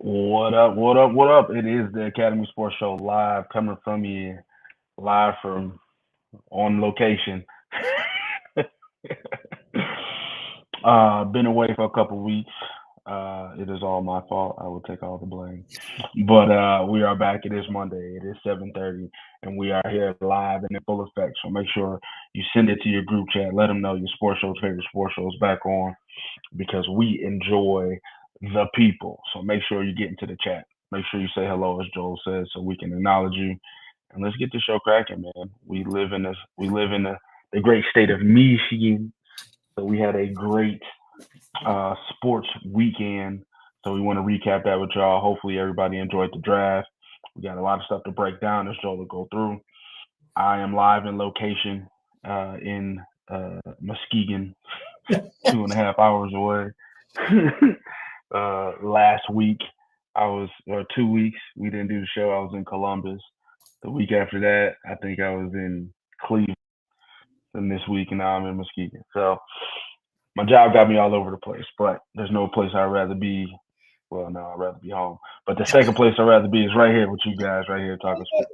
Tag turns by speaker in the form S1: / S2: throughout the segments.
S1: What up? What up? What up? It is the Academy Sports Show live, coming from you live from on location. Been away for a couple weeks. It is all my fault. I will take all the blame. But we are back. It is Monday. It is 7:30, and we are here live and in full effect. So make sure you send it to your group chat. Let them know your sports show's favorite sports show is back on, because we enjoy the people. So make sure you get into the chat. Make sure you say hello, as Joel says, so we can acknowledge you. And let's get the show cracking, man. We live in the great state of Michigan. So we had a great sports weekend. So we want to recap that with y'all. Hopefully everybody enjoyed the draft. We got a lot of stuff to break down as Joel will go through. I am live in location in Muskegon, 2.5 hours away. Last week, or 2 weeks, we didn't do the show. I was in Columbus. The week after that, I think I was in Cleveland. And this week, and now I'm in Muskegon. So my job got me all over the place, but there's no place I'd rather be. Well, no, I'd rather be home. But the second place I'd rather be is right here with you guys, right here talking sports.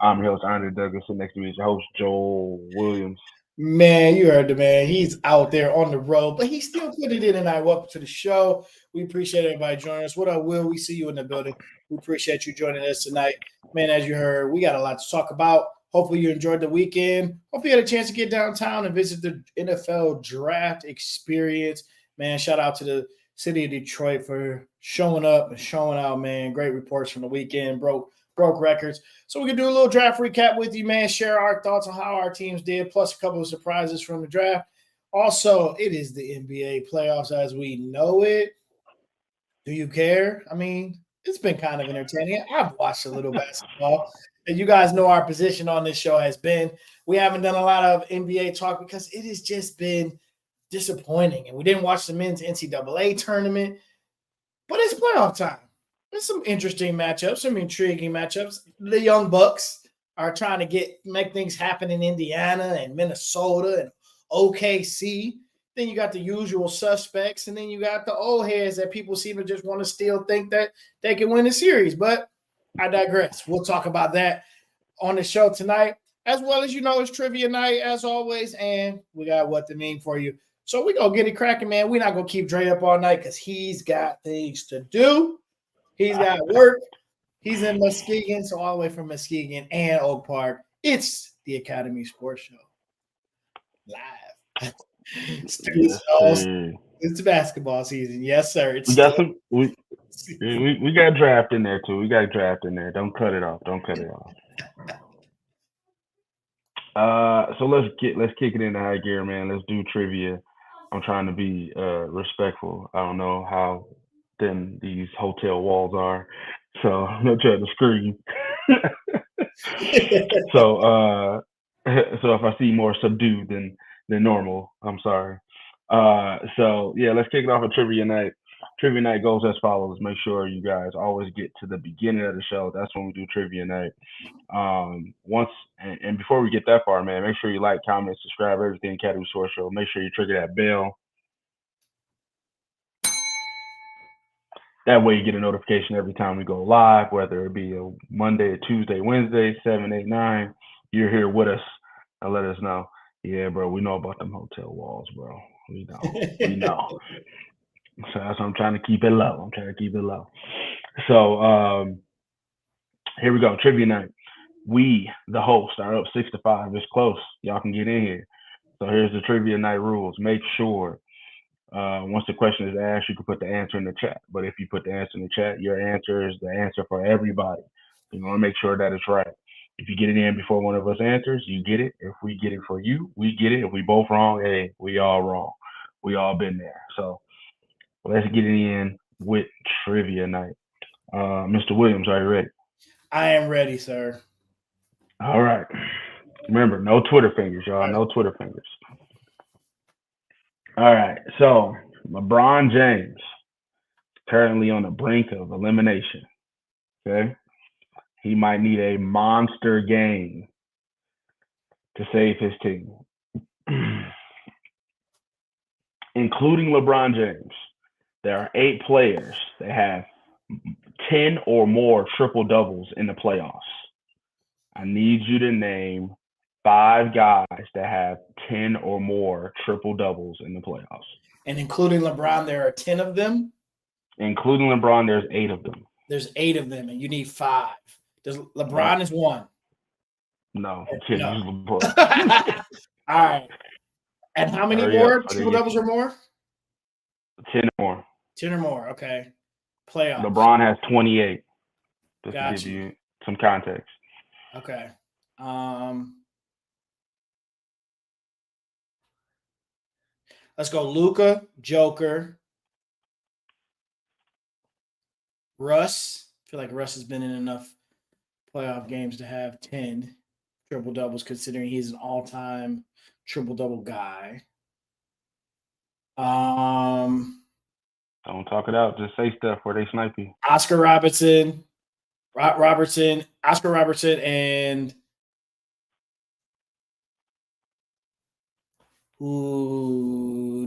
S1: I'm your host, Andre Douglas, and next to me is your host, Joel Williams.
S2: Man, you heard the man. He's out there on the road, but he still put it in tonight. Welcome to the show. We appreciate everybody joining us. What up, Will? We see you in the building. We appreciate you joining us tonight. Man, as you heard, we got a lot to talk about. Hopefully you enjoyed the weekend. Hopefully you had a chance to get downtown and visit the NFL draft experience. Man, shout out to the city of Detroit for showing up and showing out, man. Great reports from the weekend. Broke records. So we can do a little draft recap with you, man. Share our thoughts on how our teams did, plus a couple of surprises from the draft. Also, it is the NBA playoffs as we know it. Do you care? I mean, it's been kind of entertaining. I've watched a little basketball. And you guys know our position on this show has been we haven't done a lot of NBA talk because it has just been disappointing. And we didn't watch the men's NCAA tournament, but it's playoff time. There's some interesting matchups, some intriguing matchups. The Young Bucks are trying to make things happen in Indiana and Minnesota and OKC. Then you got the usual suspects, and then you got the old heads that people seem to just want to still think that they can win the series. But I digress. We'll talk about that on the show tonight, as well as it's trivia night as always, and we got what to mean for you. So we're gonna get it cracking, man. We're not gonna keep Dre up all night because he's got things to do. He's got work. He's in Muskegon, so all the way from Muskegon and Oak Park. It's the Academy Sports Show live. It's basketball season, yes, sir.
S1: We got we got draft in there too. We got draft in there. Don't cut it off. Don't cut it off. So let's kick it into high gear, man. Let's do trivia. I'm trying to be respectful. I don't know how thin these hotel walls are, so I'm not trying to scream. so so if I see more subdued than normal, I'm sorry. So yeah, let's kick it off with trivia night. Trivia night goes as follows. Make sure you guys always get to the beginning of the show. That's when we do trivia night. And before we get that far, man, make sure you like, comment, subscribe, everything Academy Sports Show. Make sure you trigger that bell. That way you get a notification every time we go live, whether it be a Monday, a Tuesday, Wednesday, 7, 8, 9. You're here with us and let us know. Yeah, bro, we know about them hotel walls, bro. We know. So that's why I'm trying to keep it low. So here we go. Trivia night. We, the host, are up 6-5. It's close. Y'all can get in here. So here's the trivia night rules. Make sure once the question is asked, you can put the answer in the chat. But if you put the answer in the chat, your answer is the answer for everybody. You want to make sure that it's right. If you get it in before one of us answers, you get it. If we get it for you, we get it. If we both wrong, hey, we all wrong. We all been there. So let's get it in with trivia night. Mr. Williams, are you ready?
S2: I am ready, sir.
S1: All right. Remember, no Twitter fingers, y'all. No Twitter fingers. All right. So LeBron James currently on the brink of elimination. Okay. He might need a monster game to save his team. Including LeBron James, there are 8 players that have 10 or more triple doubles in the playoffs. I need you to name 5 guys that have 10 or more triple doubles in the playoffs.
S2: And including LeBron, there are 10 of them.
S1: Including LeBron, there's 8 of them.
S2: There's 8 of them, and you need 5. Does LeBron is 1?
S1: No, use LeBron.
S2: All right. And how many more triple doubles or more?
S1: 10 or more.
S2: 10 or more. Okay. Playoffs.
S1: LeBron has 28. Just
S2: Got
S1: to give
S2: you.
S1: you some context.
S2: Okay. Let's go Luka, Joker, Russ. I feel like Russ has been in enough playoff games to have 10 triple doubles, considering he's an all-time triple double guy.
S1: Don't talk it out. Just say stuff where they snipe you.
S2: Oscar Robertson, Oscar Robertson, and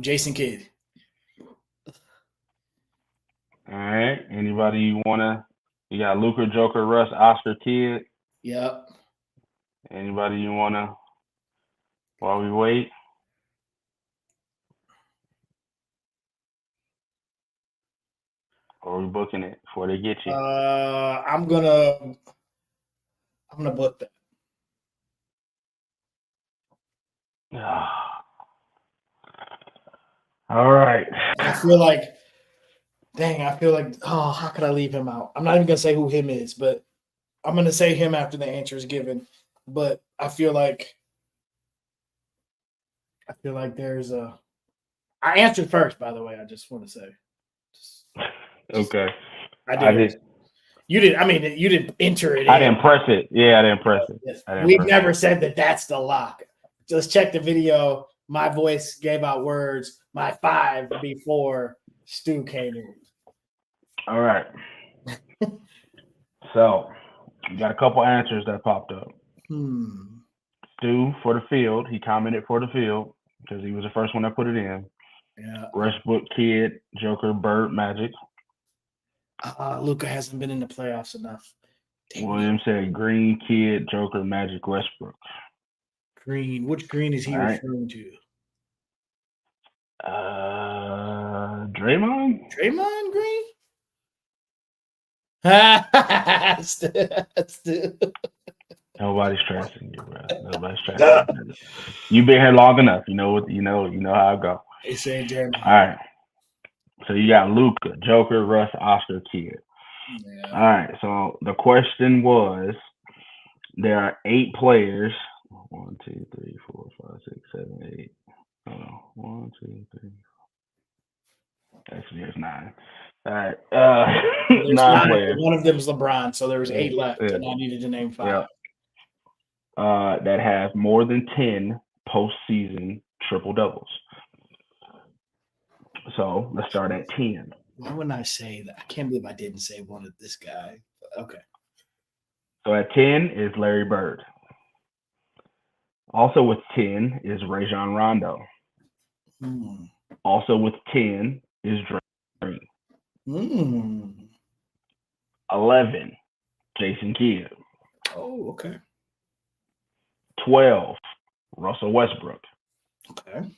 S2: Jason Kidd.
S1: All right. Anybody you wanna? You got Luka, Joker, Russ, Oscar, Kidd.
S2: Yep.
S1: Anybody you wanna? While we wait. Or are we booking it before they get you?
S2: I'm gonna book that.
S1: All right.
S2: I feel like, how could I leave him out? I'm not even gonna say who him is, but I'm gonna say him after the answer is given. But I feel like there's a. I answered first, by the way. I just want to say.
S1: Okay.
S2: I did. You did. I mean, you didn't enter it.
S1: I didn't press it. Yeah, I didn't press it.
S2: We've never said that that's the lock. Just check the video. My voice gave out words. My 5 before Stu came in.
S1: All right. So, you got a couple answers that popped up. Stu for the field. He commented for the field because he was the first one that put it in.
S2: Yeah.
S1: Westbrook, Kidd, Joker, Bird, Magic.
S2: Luka hasn't been in the playoffs enough.
S1: William said Green, Kidd, Joker, Magic, Westbrook.
S2: Green. Which Green is he referring to?
S1: Draymond?
S2: Draymond Green?
S1: Nobody's trashing you, bro. Nobody's trashing you. You've been here long enough. You know how I go.
S2: They say Draymond.
S1: All right. So you got Luka, Joker, Russ, Oscar, Kidd.
S2: Yeah.
S1: All right. So the question was, there are 8 players. 1, 2, 3, 4, 5, 6, 7, 8. Hold on. 1, 2, 3. Actually, there's 9. All right. 9 players.
S2: One of them is LeBron, so there was 8 left, and I needed to name 5.
S1: Yeah. That have more than 10 postseason triple doubles. So let's start at 10.
S2: Why wouldn't I say that? I can't believe I didn't say one of this guy. Okay.
S1: So at 10 is Larry Bird. Also with 10 is Rajon Rondo. Also with 10 is Draymond Green. 11, Jason Kidd.
S2: Oh, okay.
S1: 12, Russell Westbrook.
S2: Okay.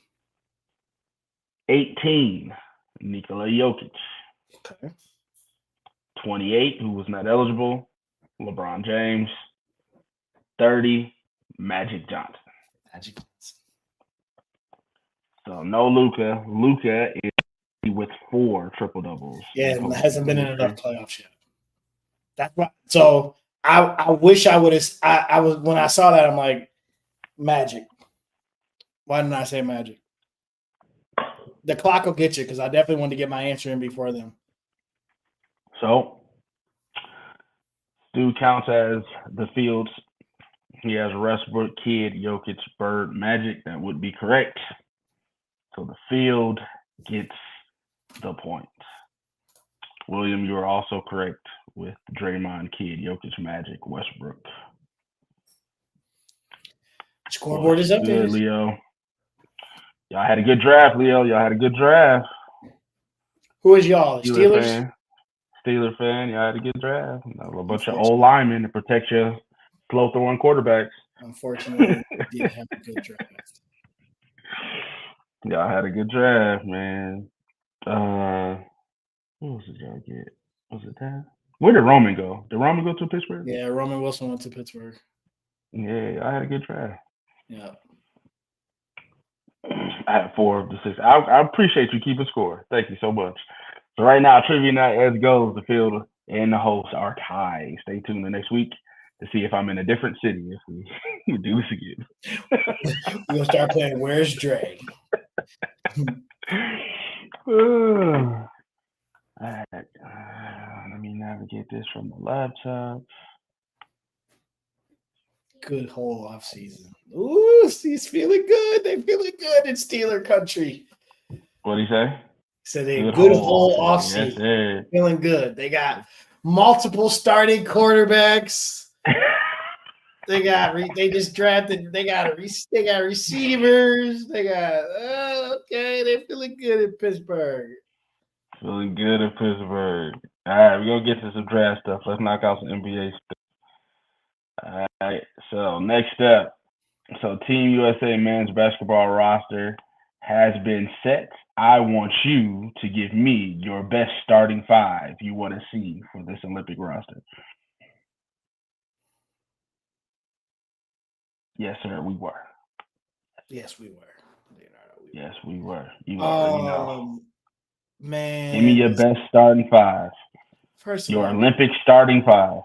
S1: 18, Nikola Jokic.
S2: Okay.
S1: 28, who was not eligible, LeBron James. 30, Magic Johnson. So no Luka. Luka is with 4 triple doubles.
S2: Yeah, and hasn't been in enough playoffs yet. That's right. So I wish I would have. I was when I saw that, I'm like, Magic. Why didn't I say Magic? The clock will get you because I definitely wanted to get my answer in before them.
S1: So Stu counts as the fields. He has Westbrook, Kidd, Jokic, Bird, Magic. That would be correct. So the field gets the point. William, you are also correct with Draymond, Kidd, Jokic, Magic, Westbrook.
S2: Scoreboard is up there,
S1: Leo. Y'all had a good draft, Leo. Y'all had a good draft.
S2: Who is y'all? Steelers?
S1: Steeler fan, y'all had a good draft. A bunch of
S2: Unfortunately.
S1: old linemen to protect your slow throwing quarterbacks.
S2: Unfortunately, we did have a good draft.
S1: Y'all had a good draft, man. Who else did y'all get? Was it that? Where did Roman go? Did Roman go to Pittsburgh?
S2: Yeah, Roman Wilson went to Pittsburgh.
S1: Yeah, I had a good draft.
S2: Yeah.
S1: I had 4 of the 6. I appreciate you keeping score. Thank you so much. So right now, trivia night as goes, the field and the host are tied. Stay tuned the next week to see if I'm in a different city if we do this again.
S2: We'll start playing Where's Dre?
S1: Let me navigate this from the laptop.
S2: Good whole off season. Ooh, he's feeling good. They're feeling good in Steeler country.
S1: What'd he say?
S2: He said they good whole off
S1: Yes,
S2: season. Feeling good. They got multiple starting quarterbacks. They just drafted. They got receivers. They got okay. They're feeling good in Pittsburgh.
S1: Feeling good in Pittsburgh. All right, we're gonna get to some draft stuff. Let's knock out some NBA stuff. All right. So next up, Team USA men's basketball roster has been set. I want you to give me your best starting 5 you want to see for this Olympic roster. Yes, sir, we were.
S2: Yes, we were.
S1: Yes, we were. You already know.
S2: Man.
S1: Give me your best starting 5.
S2: First of
S1: your
S2: all,
S1: Olympic starting 5.
S2: All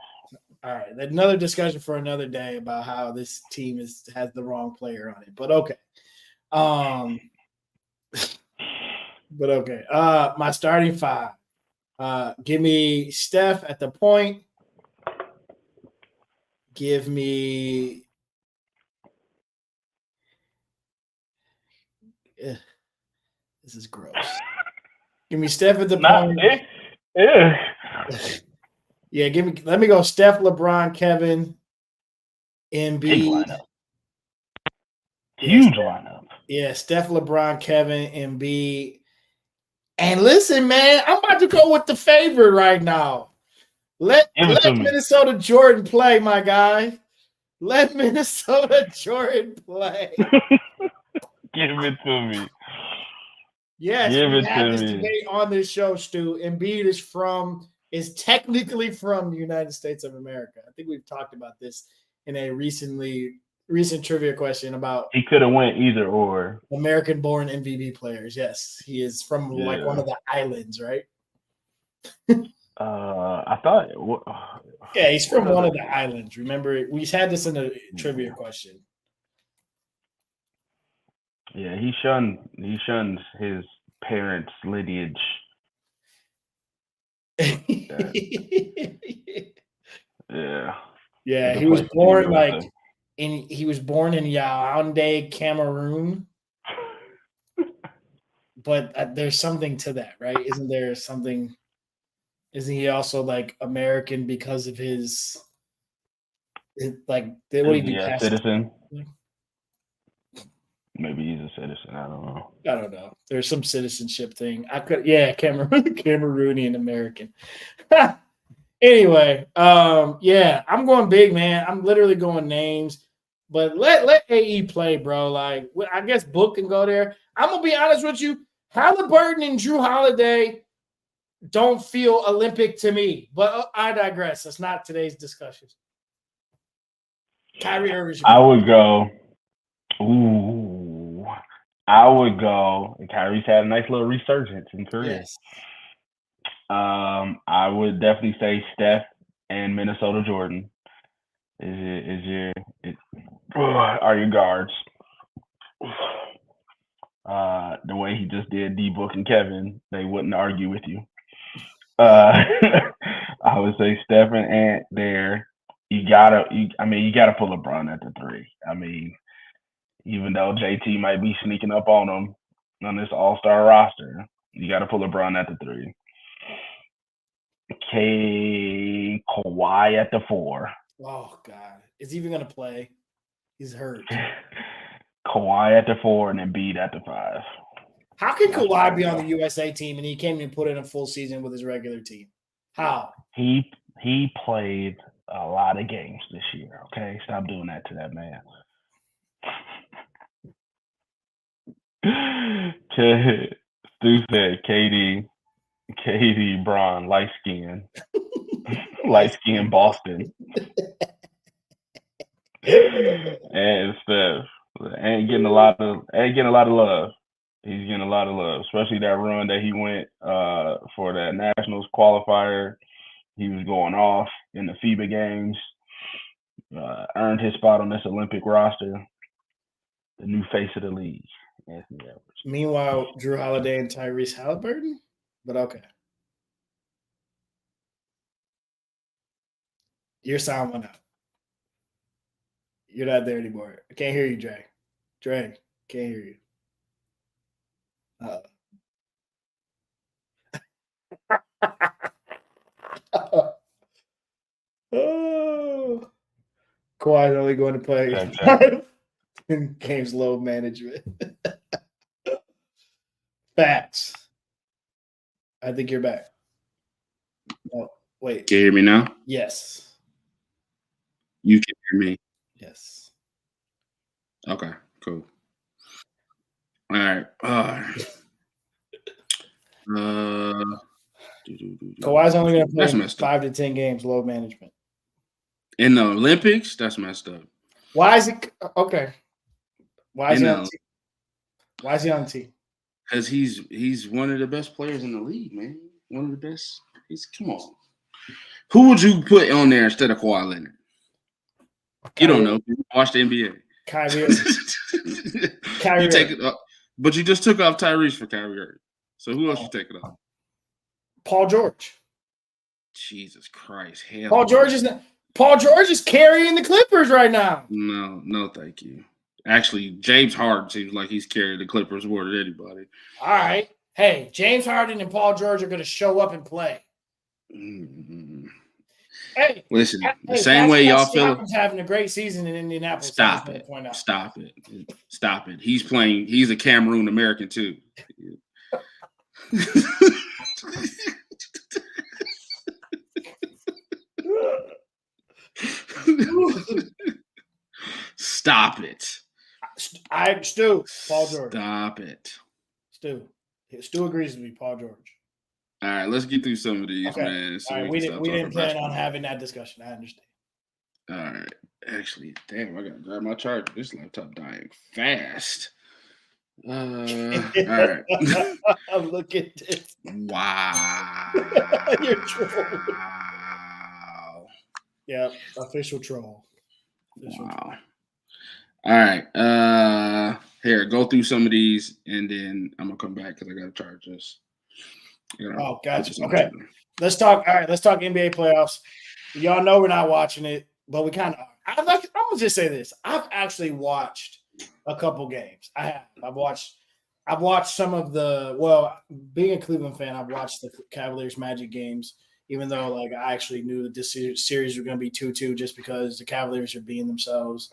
S2: right, another discussion for another day about how this team has the wrong player on it. But okay. My starting 5. Give me Steph at the point. Give me this is gross. Give me Steph at the point. Yeah, let me go Steph, LeBron, Kevin, Embiid.
S1: Huge lineup.
S2: Yeah, Steph, LeBron, Kevin, Embiid. And listen, man, I'm about to go with the favorite right now. Let Minnesota Jordan play, my guy. Let Minnesota Jordan play.
S1: Give it to me.
S2: Yes, we had this debate on this show, Stu. Embiid is technically from the United States of America. I think we've talked about this in a recent trivia question about
S1: he could have went either or.
S2: American-born MVP players. Yes, he is from like one of the islands, right?
S1: I thought.
S2: Yeah, he's from one of the islands. Remember, we had this in a trivia question.
S1: Yeah, he shuns his parents' lineage.
S2: Yeah, he was born in Yaoundé, Cameroon. But there's something to that, right? Isn't there something? Isn't he also like American because of his like what do you do?
S1: Citizen. Maybe he's a citizen. I
S2: don't know. There's some citizenship thing. Cameroonian American. Anyway, I'm going big, man. I'm literally going names, but let AE play, bro. Like, I guess Book can go there. I'm gonna be honest with you. Halliburton and Drew Holiday don't feel Olympic to me, but I digress. That's not today's discussion. Kyrie Irving.
S1: I would go. Ooh, I would go. And Kyrie's had a nice little resurgence in career.
S2: Yes.
S1: I would definitely say Steph and Minnesota Jordan are your guards. The way he just did D-Book and Kevin, they wouldn't argue with you. I would say Steph and Ant there. You gotta pull LeBron at the 3. I mean, even though JT might be sneaking up on him on this all-star roster, you gotta pull LeBron at the 3. Kawhi at the 4.
S2: Oh God, is he even gonna play? He's hurt.
S1: Kawhi at the 4 and Embiid at the 5.
S2: How can Kawhi be on the USA team and he can't even put in a full season with his regular team? How?
S1: He played a lot of games this year. Okay, stop doing that to that man. Stu said KD, Bron, light skin Boston, and Steph ain't getting a lot of love. He's getting a lot of love, especially that run that he went for that Nationals qualifier. He was going off in the FIBA games. Earned his spot on this Olympic roster. The new face of the league, Anthony Edwards.
S2: Meanwhile, Drew Holiday and Tyrese Halliburton. But okay. Your sound went out. You're not there anymore. I can't hear you, Dre. Dre, can't hear you. Oh. Kawhi's only going to play 10 games load management. Facts. I think you're back. Oh, wait.
S3: Can you hear me now?
S2: Yes.
S3: You can hear me?
S2: Yes.
S3: Okay, cool. All right.
S2: Kawhi's only going to play 5 to 10 games load management.
S3: In the Olympics? That's messed up.
S2: Why is it okay? Why is he on the team? Why is he on the team?
S3: Because he's one of the best players in the league, man. One of the best. Come on. Who would you put on there instead of Kawhi Leonard? You don't know. You watch the NBA.
S2: Kyrie.
S3: You take it up, but you just took off Tyrese for Kyrie Irving. So who else you taking off?
S2: Paul George.
S3: Jesus Christ! Hell.
S2: Paul George is carrying the Clippers right now.
S3: No, thank you. Actually, James Harden seems like he's carried the Clippers more than anybody.
S2: All right. Hey, James Harden and Paul George are going to show up and play.
S3: Mm-hmm.
S2: Hey,
S3: listen, the same way y'all feel.
S2: He's having a great season in Indianapolis.
S3: Stop it. He's playing. He's a Cameroon American too. Stop it.
S2: Stu, Paul George.
S3: Stop it.
S2: Stu agrees with me, Paul George.
S3: All right, let's get through some of these,
S2: okay.
S3: man. So
S2: all right, we didn't plan on having that discussion. I understand.
S3: All right. Actually, damn, I got to grab my charger. This laptop dying fast. All right.
S2: Look at this.
S3: Wow.
S2: You're trolling. Yeah, official troll.
S3: Wow. All right. Here, go through some of these, and then I'm gonna come back because I gotta charge this.
S2: Oh, gotcha. Okay, let's talk. All right, let's talk NBA playoffs. Y'all know we're not watching it, but we kind of are. I'm gonna just say this. I've actually watched a couple games. I have. I've watched some of the. Well, being a Cleveland fan, I've watched the Cavaliers Magic games. Even though, like, I actually knew that this series was going to be 2-2 just because the Cavaliers are being themselves.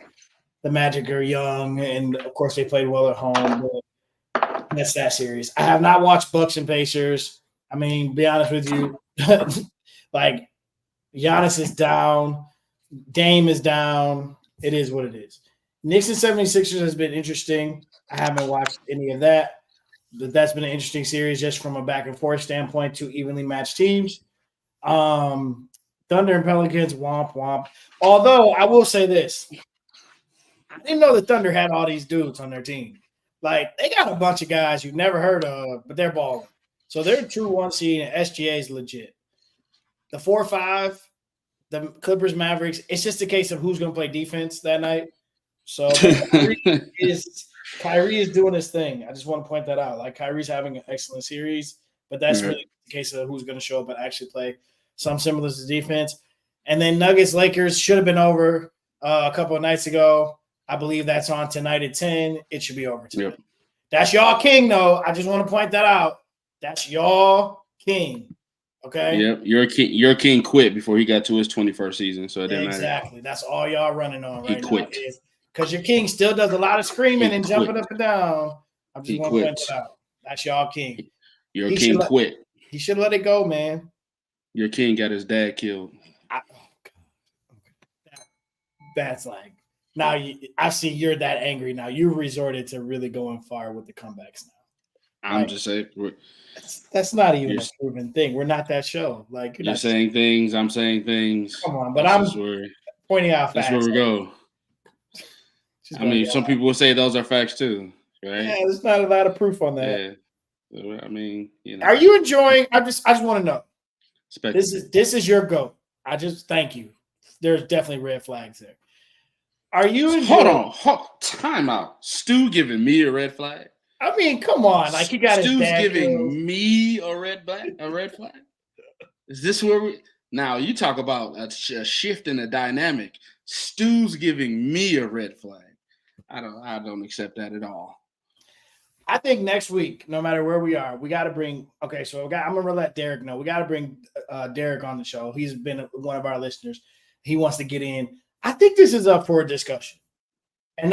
S2: The Magic are young, and, of course, they played well at home. But that's that series. I have not watched Bucks and Pacers. I mean, be honest with you, like, Giannis is down. Dame is down. It is what it is. Knicks and 76ers has been interesting. I haven't watched any of that. But that's been an interesting series just from a back-and-forth standpoint, 2 evenly matched teams. Thunder and Pelicans, womp womp. Although I will say this, I didn't know the Thunder had all these dudes on their team. Like, they got a bunch of guys you've never heard of, but they're balling. So they're a true 1 seed, and SGA is legit. The 4-5, the Clippers Mavericks, it's just a case of who's going to play defense that night. So Kyrie is doing his thing. I just want to point that out. Like, Kyrie's having an excellent series, but that's really the case of who's going to show up and actually play some semblance of defense. And then Nuggets Lakers should have been over a couple of nights ago. I believe that's on tonight at 10. It should be over tonight. Yep. That's y'all king, though. I just want to point that out. That's y'all king. Okay?
S3: Yep. Your king quit before he got to his 21st season, so it didn't matter.
S2: Exactly. That's all y'all running on right
S3: now. He quit.
S2: Because your king still does a lot of screaming and jumping up and down. I just want to point that out. That's y'all king.
S3: Your king quit.
S2: He should let it go, man.
S3: Your king got his dad killed.
S2: That's like now. I see you're that angry now. You resorted to really going far with the comebacks now.
S3: I'm
S2: Like,
S3: just saying.
S2: that's not even
S3: You're,
S2: a proven thing. We're not that show. Like
S3: you're saying things. I'm saying things.
S2: Come on, but
S3: That's
S2: I'm pointing out
S3: that's
S2: facts.
S3: where we go. I mean, some people will say those are facts too, right?
S2: Yeah, there's not a lot of proof on that.
S3: Yeah. I mean,
S2: Are you enjoying? I just want to know.
S3: Speculative.
S2: This is your GOAT. I just thank you. There's definitely red flags there. Are you enjoying?
S3: Hold on. Time out. Stu giving me a red flag.
S2: I mean, come on. Like he got his
S3: Stu's
S2: dad
S3: giving
S2: killed.
S3: me a red flag. Is this where we now? You talk about a shift in the dynamic. Stu's giving me a red flag. I don't accept that at all.
S2: I think next week, no matter where we are, we got to bring. Okay, so I'm gonna let Derek know. We got to bring Derek on the show. He's been one of our listeners. He wants to get in. I think this is up for a discussion, and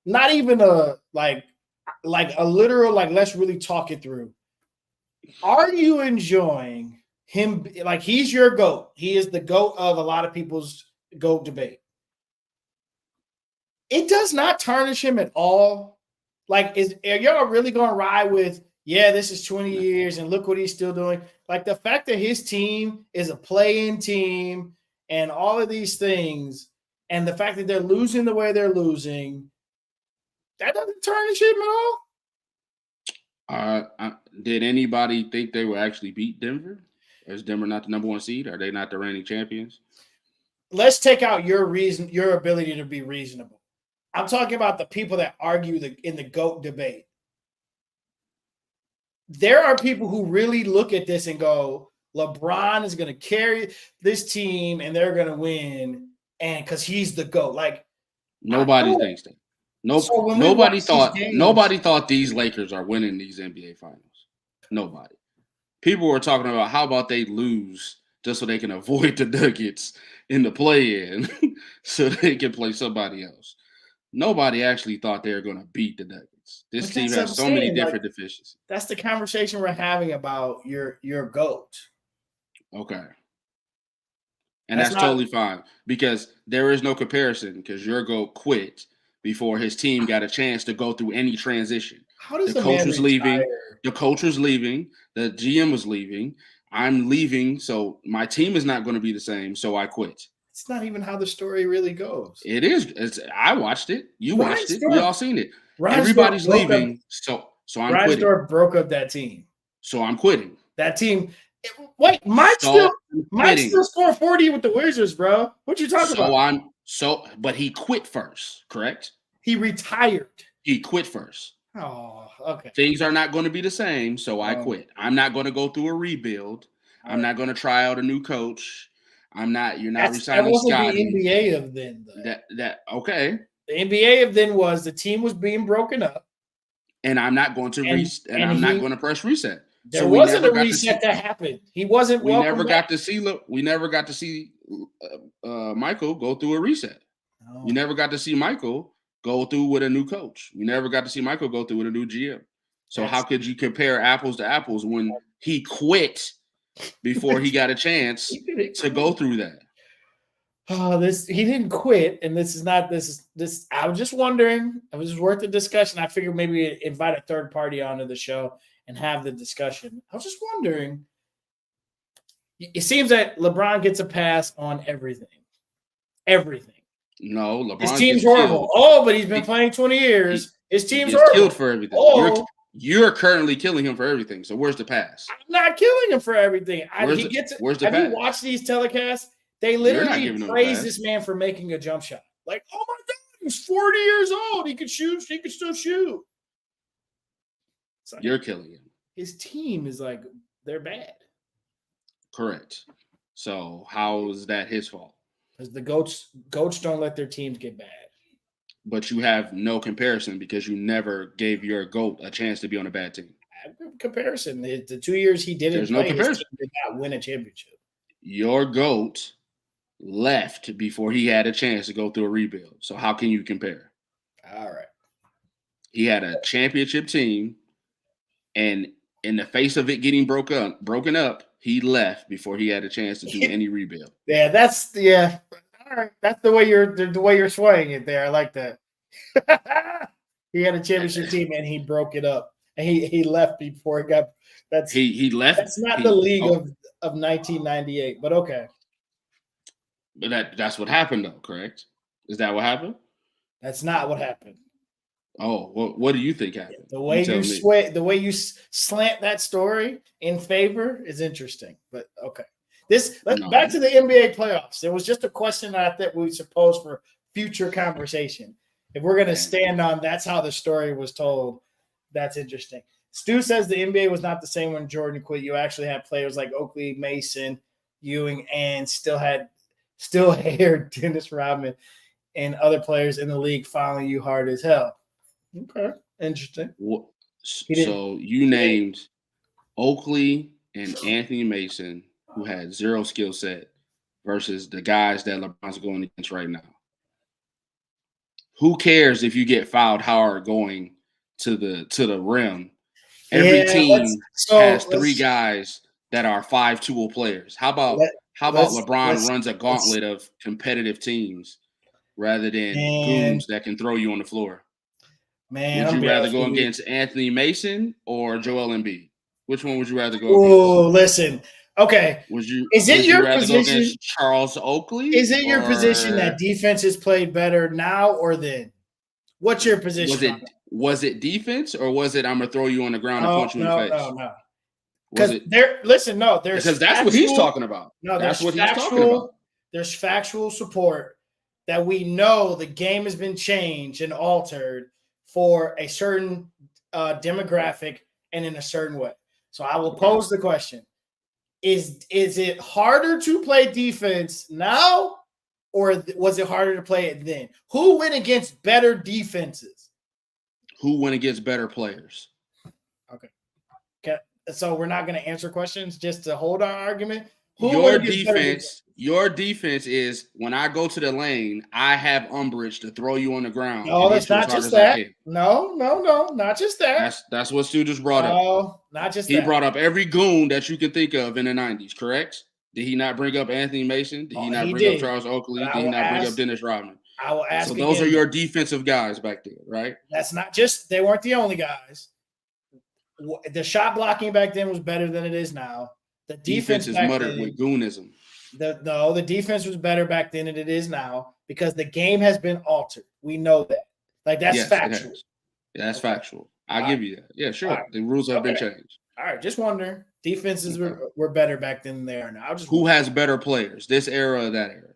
S2: not even a like a literal let's really talk it through. Are you enjoying him? Like he's your GOAT. He is the GOAT of a lot of people's GOAT debate. It does not tarnish him at all. Like, are y'all really going to ride with, yeah, this is 20 years and look what he's still doing? Like, the fact that his team is a play-in team and all of these things, and the fact that they're losing the way they're losing, that doesn't tarnish him at all?
S3: Did anybody think they would actually beat Denver? Is Denver not the number 1 seed? Are they not the reigning champions?
S2: Let's take out your ability to be reasonable. I'm talking about the people that argue in the GOAT debate. There are people who really look at this and go, LeBron is going to carry this team and they're going to win, and because he's the GOAT. Like
S3: nobody thinks that. Nobody thought these Lakers are winning these NBA finals. Nobody. People were talking about how about they lose just so they can avoid the Nuggets in the play-in so they can play somebody else. Nobody actually thought they were going to beat the Nuggets. This team has so many different deficiencies.
S2: That's the conversation we're having about your GOAT.
S3: Okay. And that's totally fine because there is no comparison because your GOAT quit before his team got a chance to go through any transition.
S2: How does
S3: the coach was leaving? The coach was leaving. The GM was leaving. I'm leaving, so my team is not going to be the same, so I quit.
S2: It's not even how the story really goes.
S3: It is. I watched it. You watched it. We all seen it. Everybody's leaving, so I'm quitting.
S2: Reinsdorf broke up that team.
S3: So I'm quitting.
S2: That team. Wait, Mike still scored 40 with the Wizards, bro. What you talking about?
S3: But he quit first, correct?
S2: He retired.
S3: He quit first.
S2: Oh, okay.
S3: Things are not going to be the same, so I quit. I'm not going to go through a rebuild. I'm not going to try out a new coach. You're not resigning Scottie.
S2: The NBA of then, though.
S3: Okay.
S2: The NBA of then was the team was being broken up.
S3: And I'm not going to I'm not going to press reset.
S2: There wasn't a reset that happened. He wasn't
S3: we never got to see Michael go through a reset. No. We never got to see Michael go through with a new coach. We never got to see Michael go through with a new GM. So how could you compare apples to apples when he quit before he got a chance to go through that?
S2: Oh, he didn't quit, and this. I was just wondering. It was worth the discussion. I figured maybe invite a third party onto the show and have the discussion. I was just wondering. It seems that LeBron gets a pass on everything. Everything.
S3: No, LeBron.
S2: His team's horrible. But he's been playing 20 years. His team's horrible.
S3: Killed for everything. You're currently killing him for everything. So where's the pass?
S2: I'm not killing him for everything.
S3: Where's the pass?
S2: Have you watched these telecasts? They literally praise this man for making a jump shot. Like, oh my God, he's 40 years old. He could shoot. He could still shoot.
S3: Like, you're killing him.
S2: His team is like, they're bad.
S3: Correct. So how is that his fault?
S2: Because the goats don't let their teams get bad.
S3: But you have no comparison because you never gave your GOAT a chance to be on a bad team.
S2: Comparison. The 2 years he didn't
S3: There's no comparison.
S2: His team did not win a championship.
S3: Your GOAT left before he had a chance to go through a rebuild. So how can you compare?
S2: All right.
S3: He had a championship team, and in the face of it getting broken up, he left before he had a chance to do any rebuild.
S2: Yeah, all right. That's the way you're swaying it there. I like that. He had a championship team and he broke it up. And he left before it got
S3: he left.
S2: That's not the league of 1998, but okay.
S3: But that's what happened though, correct? Is that what happened?
S2: That's not what happened.
S3: Oh, what do you think happened?
S2: The way the way you slant that story in favor is interesting, but okay. Back to the NBA playoffs. There was just a question that I think we should pose for future conversation. If we're going to stand on that's how the story was told, that's interesting. Stu says the NBA was not the same when Jordan quit. You actually had players like Oakley, Mason, Ewing, and still haired Dennis Rodman and other players in the league following you hard as hell. Okay, interesting.
S3: So you named Oakley and Anthony Mason, who had zero skill set, versus the guys that LeBron's going against right now. Who cares if you get fouled hard going to the rim? Every team has three guys that are 5-tool players. How about LeBron runs a gauntlet of competitive teams rather than goons that can throw you on the floor?
S2: Man,
S3: would you rather go against Anthony Mason or Joel Embiid? Which one would you rather go
S2: against? Listen. Okay.
S3: Is it your position? Charles Oakley?
S2: Is it your position that defense is played better now or then? What's your position?
S3: Was it defense or was it I'm gonna throw you on the ground and punch you in the face?
S2: No. Because
S3: that's what he's talking about.
S2: No, that's what he's talking about. There's factual support that we know the game has been changed and altered for a certain demographic and in a certain way. So I will pose the question. Is it harder to play defense now or was it harder to play it then? Who went against better defenses?
S3: Who went against better players?
S2: Okay. So we're not going to answer questions just to hold our argument?
S3: Your defense is when I go to the lane, I have umbrage to throw you on the ground.
S2: No, that's not just that. No, not just that.
S3: That's what Stu just brought up.
S2: No, not just that.
S3: He brought up every goon that you can think of in the 90s, correct? Did he not bring up Anthony Mason? Did he not bring up Charles Oakley? Did he not bring up Dennis Rodman?
S2: I will ask.
S3: So those are your defensive guys back there, right?
S2: That's not just – they weren't the only guys. The shot blocking back then was better than it is now. The defense
S3: is muttered with goonism.
S2: The defense was better back then than it is now because the game has been altered. We know that. That's factual.
S3: Yeah, that's factual. I'll give you that. Yeah, sure. Right. The rules have been changed.
S2: All right, just wondering. Defenses were better back then than they are now.
S3: Who has better players, this era or that era?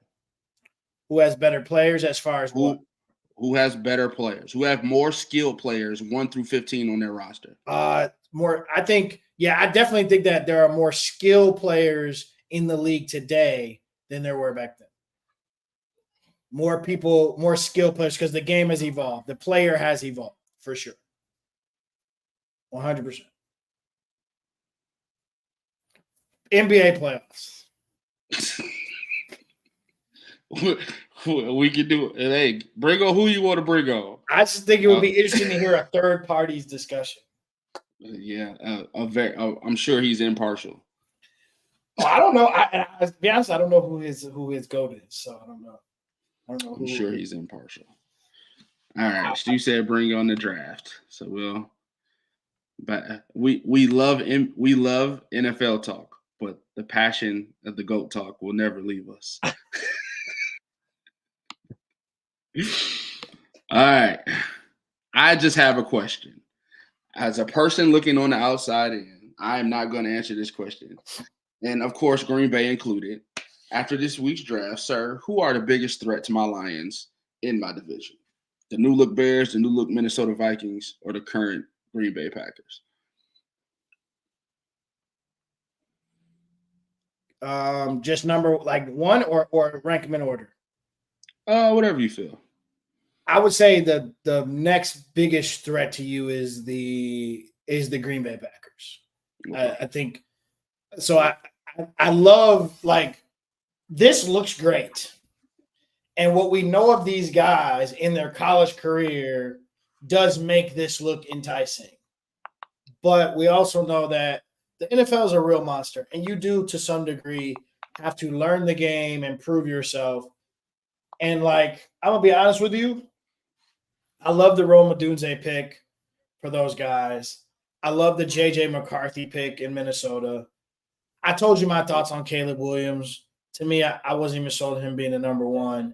S2: Who has better players as far as what?
S3: Who has better players? Who have more skilled players 1 through 15 on their roster?
S2: More. I think. Yeah, I definitely think that there are more skilled players in the league today than there were back then. More people, more skilled players because the game has evolved. The player has evolved for sure. 100%. NBA playoffs.
S3: We can do it. Hey, bring on who you want to bring on.
S2: I just think it would be interesting to hear a third party's discussion.
S3: Yeah, I'm sure he's impartial.
S2: Oh, I don't know. To be honest, I don't know who his GOAT is, so I don't know.
S3: I'm sure he's impartial. All right, Stu said bring on the draft. So we love NFL talk, but the passion of the GOAT talk will never leave us. All right, I just have a question. As a person looking on the outside in, I am not going to answer this question. And, of course, Green Bay included. After this week's draft, sir, who are the biggest threat to my Lions in my division? The new-look Bears, the new-look Minnesota Vikings, or the current Green Bay Packers?
S2: Just number one or rank them in order?
S3: Whatever you feel.
S2: I would say the next biggest threat to you is the Green Bay Packers. Okay. I think so. I love this looks great, and what we know of these guys in their college career does make this look enticing. But we also know that the NFL is a real monster, and you do to some degree have to learn the game and prove yourself. And like, I'm gonna be honest with you, I love the Rome Odunze pick for those guys. I love the JJ McCarthy pick in Minnesota. I told you my thoughts on Caleb Williams. To me, I wasn't even sold on him being the number one.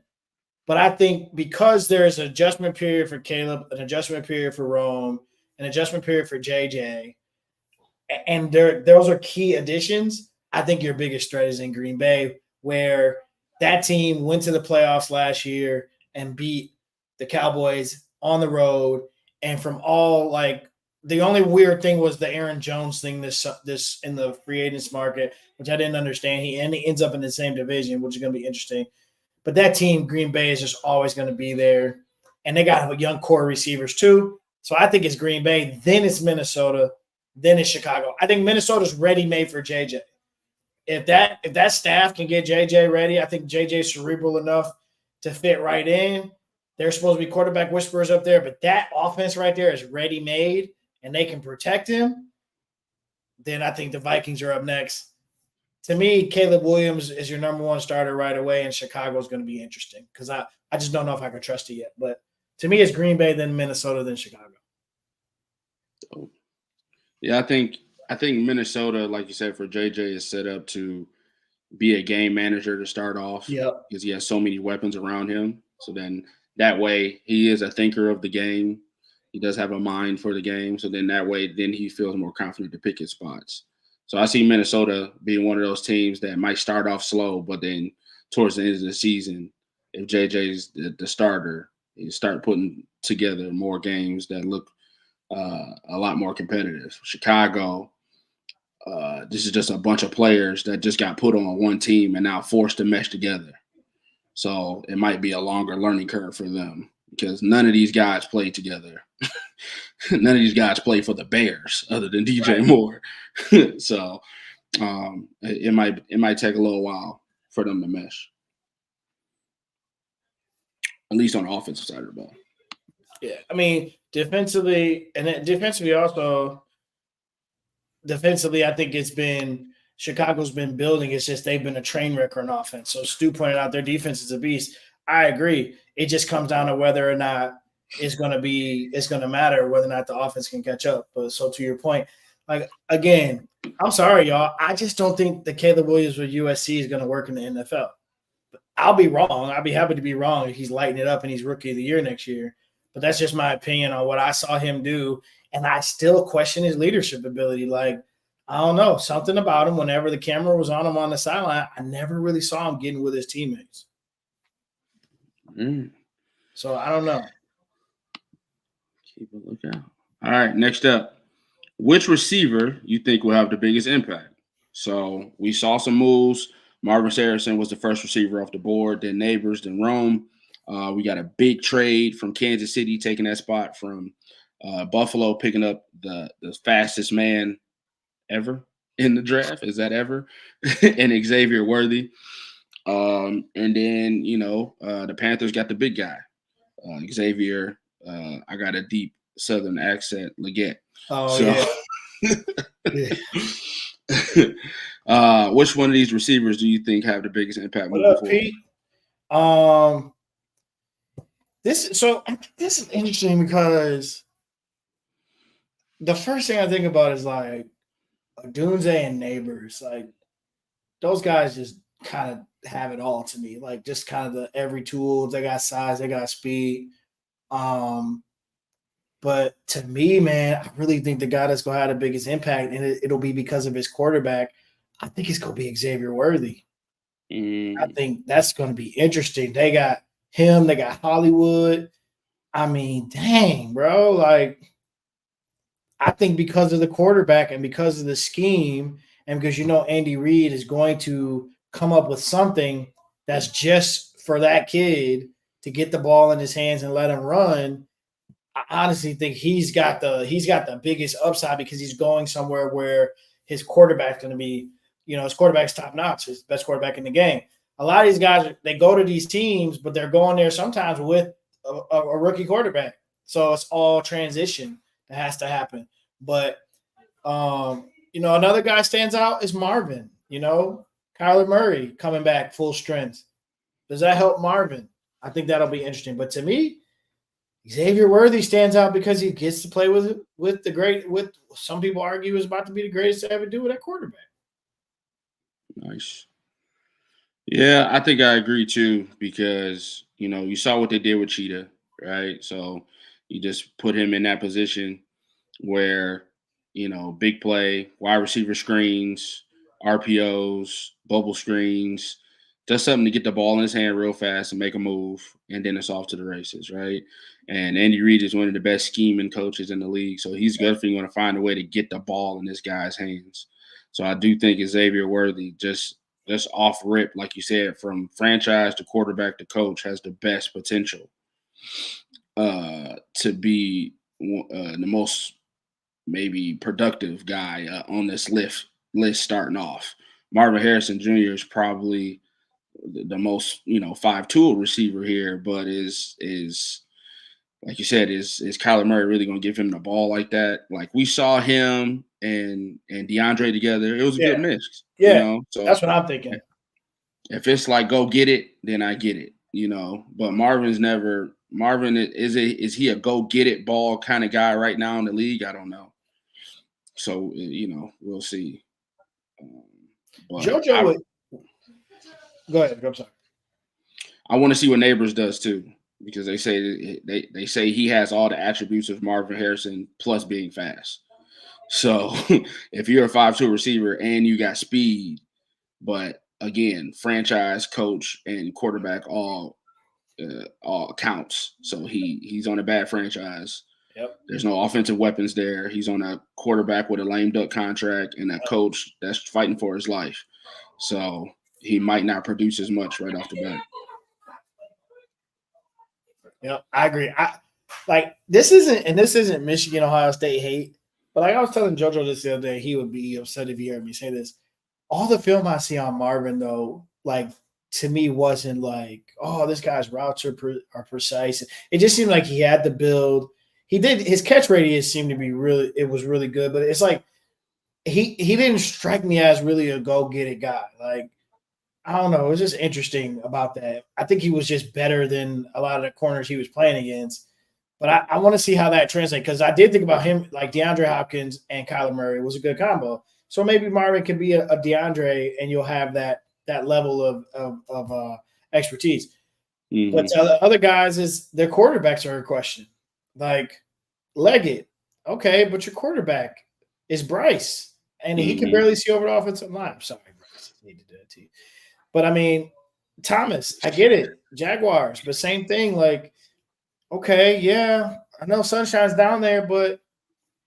S2: But I think because there's an adjustment period for Caleb, an adjustment period for Rome, an adjustment period for JJ, and those are key additions, I think your biggest threat is in Green Bay, where that team went to the playoffs last year and beat the Cowboys on the road. And from all like the only weird thing was the Aaron Jones thing this in the free agents market, which I didn't understand. He ends up in the same division, which is going to be interesting. But that team, Green Bay, is just always going to be there. And they got young core receivers too. So I think it's Green Bay, then it's Minnesota, then it's Chicago. I think Minnesota's ready-made for JJ. If that staff can get JJ ready, I think JJ's cerebral enough to fit right in. They're supposed to be quarterback whisperers up there, but that offense right there is ready-made and they can protect him. Then I think the Vikings are up next. To me, Caleb Williams is your number one starter right away, and Chicago is going to be interesting because I just don't know if I can trust it yet. But to me, it's Green Bay, then Minnesota, then Chicago.
S3: Yeah, I think Minnesota, like you said, for JJ is set up to be a game manager to start off.
S2: Yep.
S3: Because he has so many weapons around him. So then that way he is a thinker of the game. He does have a mind for the game. So then that way, then he feels more confident to pick his spots. So I see Minnesota being one of those teams that might start off slow, but then towards the end of the season, if JJ's the starter, you start putting together more games that look a lot more competitive. Chicago, this is just a bunch of players that just got put on one team and now forced to mesh together. So it might be a longer learning curve for them because none of these guys play together. None of these guys play for the Bears other than DJ Moore. So it might take a little while for them to mesh, at least on the offensive side of the ball.
S2: Yeah, I mean, defensively, and then defensively, I think it's been Chicago's been building. It's just they've been a train wreck on offense. So Stu pointed out their defense is a beast. I agree. It just comes down to whether or not it's going to matter whether or not the offense can catch up. But so to your point, like again, I'm sorry, y'all. I just don't think the Caleb Williams with USC is going to work in the NFL. But I'll be wrong. I'll be happy to be wrong if he's lighting it up and he's rookie of the year next year. But that's just my opinion on what I saw him do. And I still question his leadership ability. Like, I don't know, something about him whenever the camera was on him on the sideline, I never really saw him getting with his teammates. So I don't know.
S3: Keep a lookout. All right, next up. Which receiver you think will have the biggest impact? So we saw some moves. Marvin Harrison was the first receiver off the board, then Neighbors, then Rome. We got a big trade from Kansas City taking that spot from Buffalo, picking up the fastest man ever in the draft. Is that ever? And Xavier Worthy. And then, the Panthers got the big guy, Xavier. I got a deep Southern accent, Leggett.
S2: Oh,
S3: yeah. Which one of these receivers do you think have the biggest impact
S2: moving forward? Pete? This is interesting because the first thing I think about is like Odunze and Neighbors. Like those guys just kind of have it all to me. Like just kind of the every tool. They got size, they got speed. But to me, man, I really think the guy that's gonna have the biggest impact, and it'll be because of his quarterback. I think it's gonna be Xavier Worthy. I think that's gonna be interesting. They got him, they got Hollywood. I mean, dang, bro. Like, I think because of the quarterback and because of the scheme, and because Andy Reid is going to come up with something that's just for that kid to get the ball in his hands and let him run. I honestly think he's got the biggest upside because he's going somewhere where his quarterback's going to be, his quarterback's top notch, his best quarterback in the game. A lot of these guys, they go to these teams, but they're going there sometimes with a rookie quarterback. So it's all transition that has to happen. But, Another guy stands out is Marvin. Kyler Murray coming back full strength. Does that help Marvin? I think that'll be interesting. But to me, Xavier Worthy stands out because he gets to play with some people argue is about to be the greatest to ever do it at quarterback.
S3: Nice. Yeah, I think I agree too because you saw what they did with Cheetah, right? So you just put him in that position where big play, wide receiver screens, RPOs, bubble screens, just something to get the ball in his hand real fast and make a move, and then it's off to the races, right? And Andy Reid is one of the best scheming coaches in the league, so he's definitely going to find a way to get the ball in this guy's hands. So I do think Xavier Worthy just off rip, like you said, from franchise to quarterback to coach, has the best potential to be the most maybe productive guy on this list starting off. Marvin Harrison Jr. is probably the most 5-tool receiver here, but is like you said, is Kyler Murray really going to give him the ball like that? Like we saw him and DeAndre together, it was a good mix.
S2: Yeah,
S3: so
S2: that's what I'm thinking.
S3: If it's like go get it, then I get it. But Marvin's never. Marvin is he a go get it ball kind of guy right now in the league? I don't know. So we'll see.
S2: But go ahead. I'm sorry.
S3: I want to see what Neighbors does too, because they say he has all the attributes of Marvin Harrison plus being fast. So if you're a 5-tool receiver and you got speed, but again, franchise, coach, and quarterback all counts. So he's on a bad franchise.
S2: Yep.
S3: There's no offensive weapons there. He's on a quarterback with a lame duck contract and a coach that's fighting for his life. So he might not produce as much right off the bat.
S2: Yeah, I agree. This isn't Michigan, Ohio State hate, but I was telling JoJo this the other day, he would be upset if he heard me say this. All the film I see on Marvin, though, to me wasn't like, oh, this guy's routes are precise. It just seemed like he had the build. He did. His catch radius seemed to be really good, but it's like he didn't strike me as really a go get it guy. Like, I don't know. It was just interesting about that. I think he was just better than a lot of the corners he was playing against. But I want to see how that translates, because I did think about him, like DeAndre Hopkins and Kyler Murray was a good combo. So maybe Marvin could be a DeAndre, and you'll have that level of expertise. Mm-hmm. But the other guys is their quarterbacks are a question. Like Leggett, okay, but your quarterback is Bryce, and he can barely see over the offensive line. I'm sorry, Bryce, I need to do that to you. But I mean, Thomas, I get it, Jaguars, but same thing. Like, okay, yeah, I know Sunshine's down there, but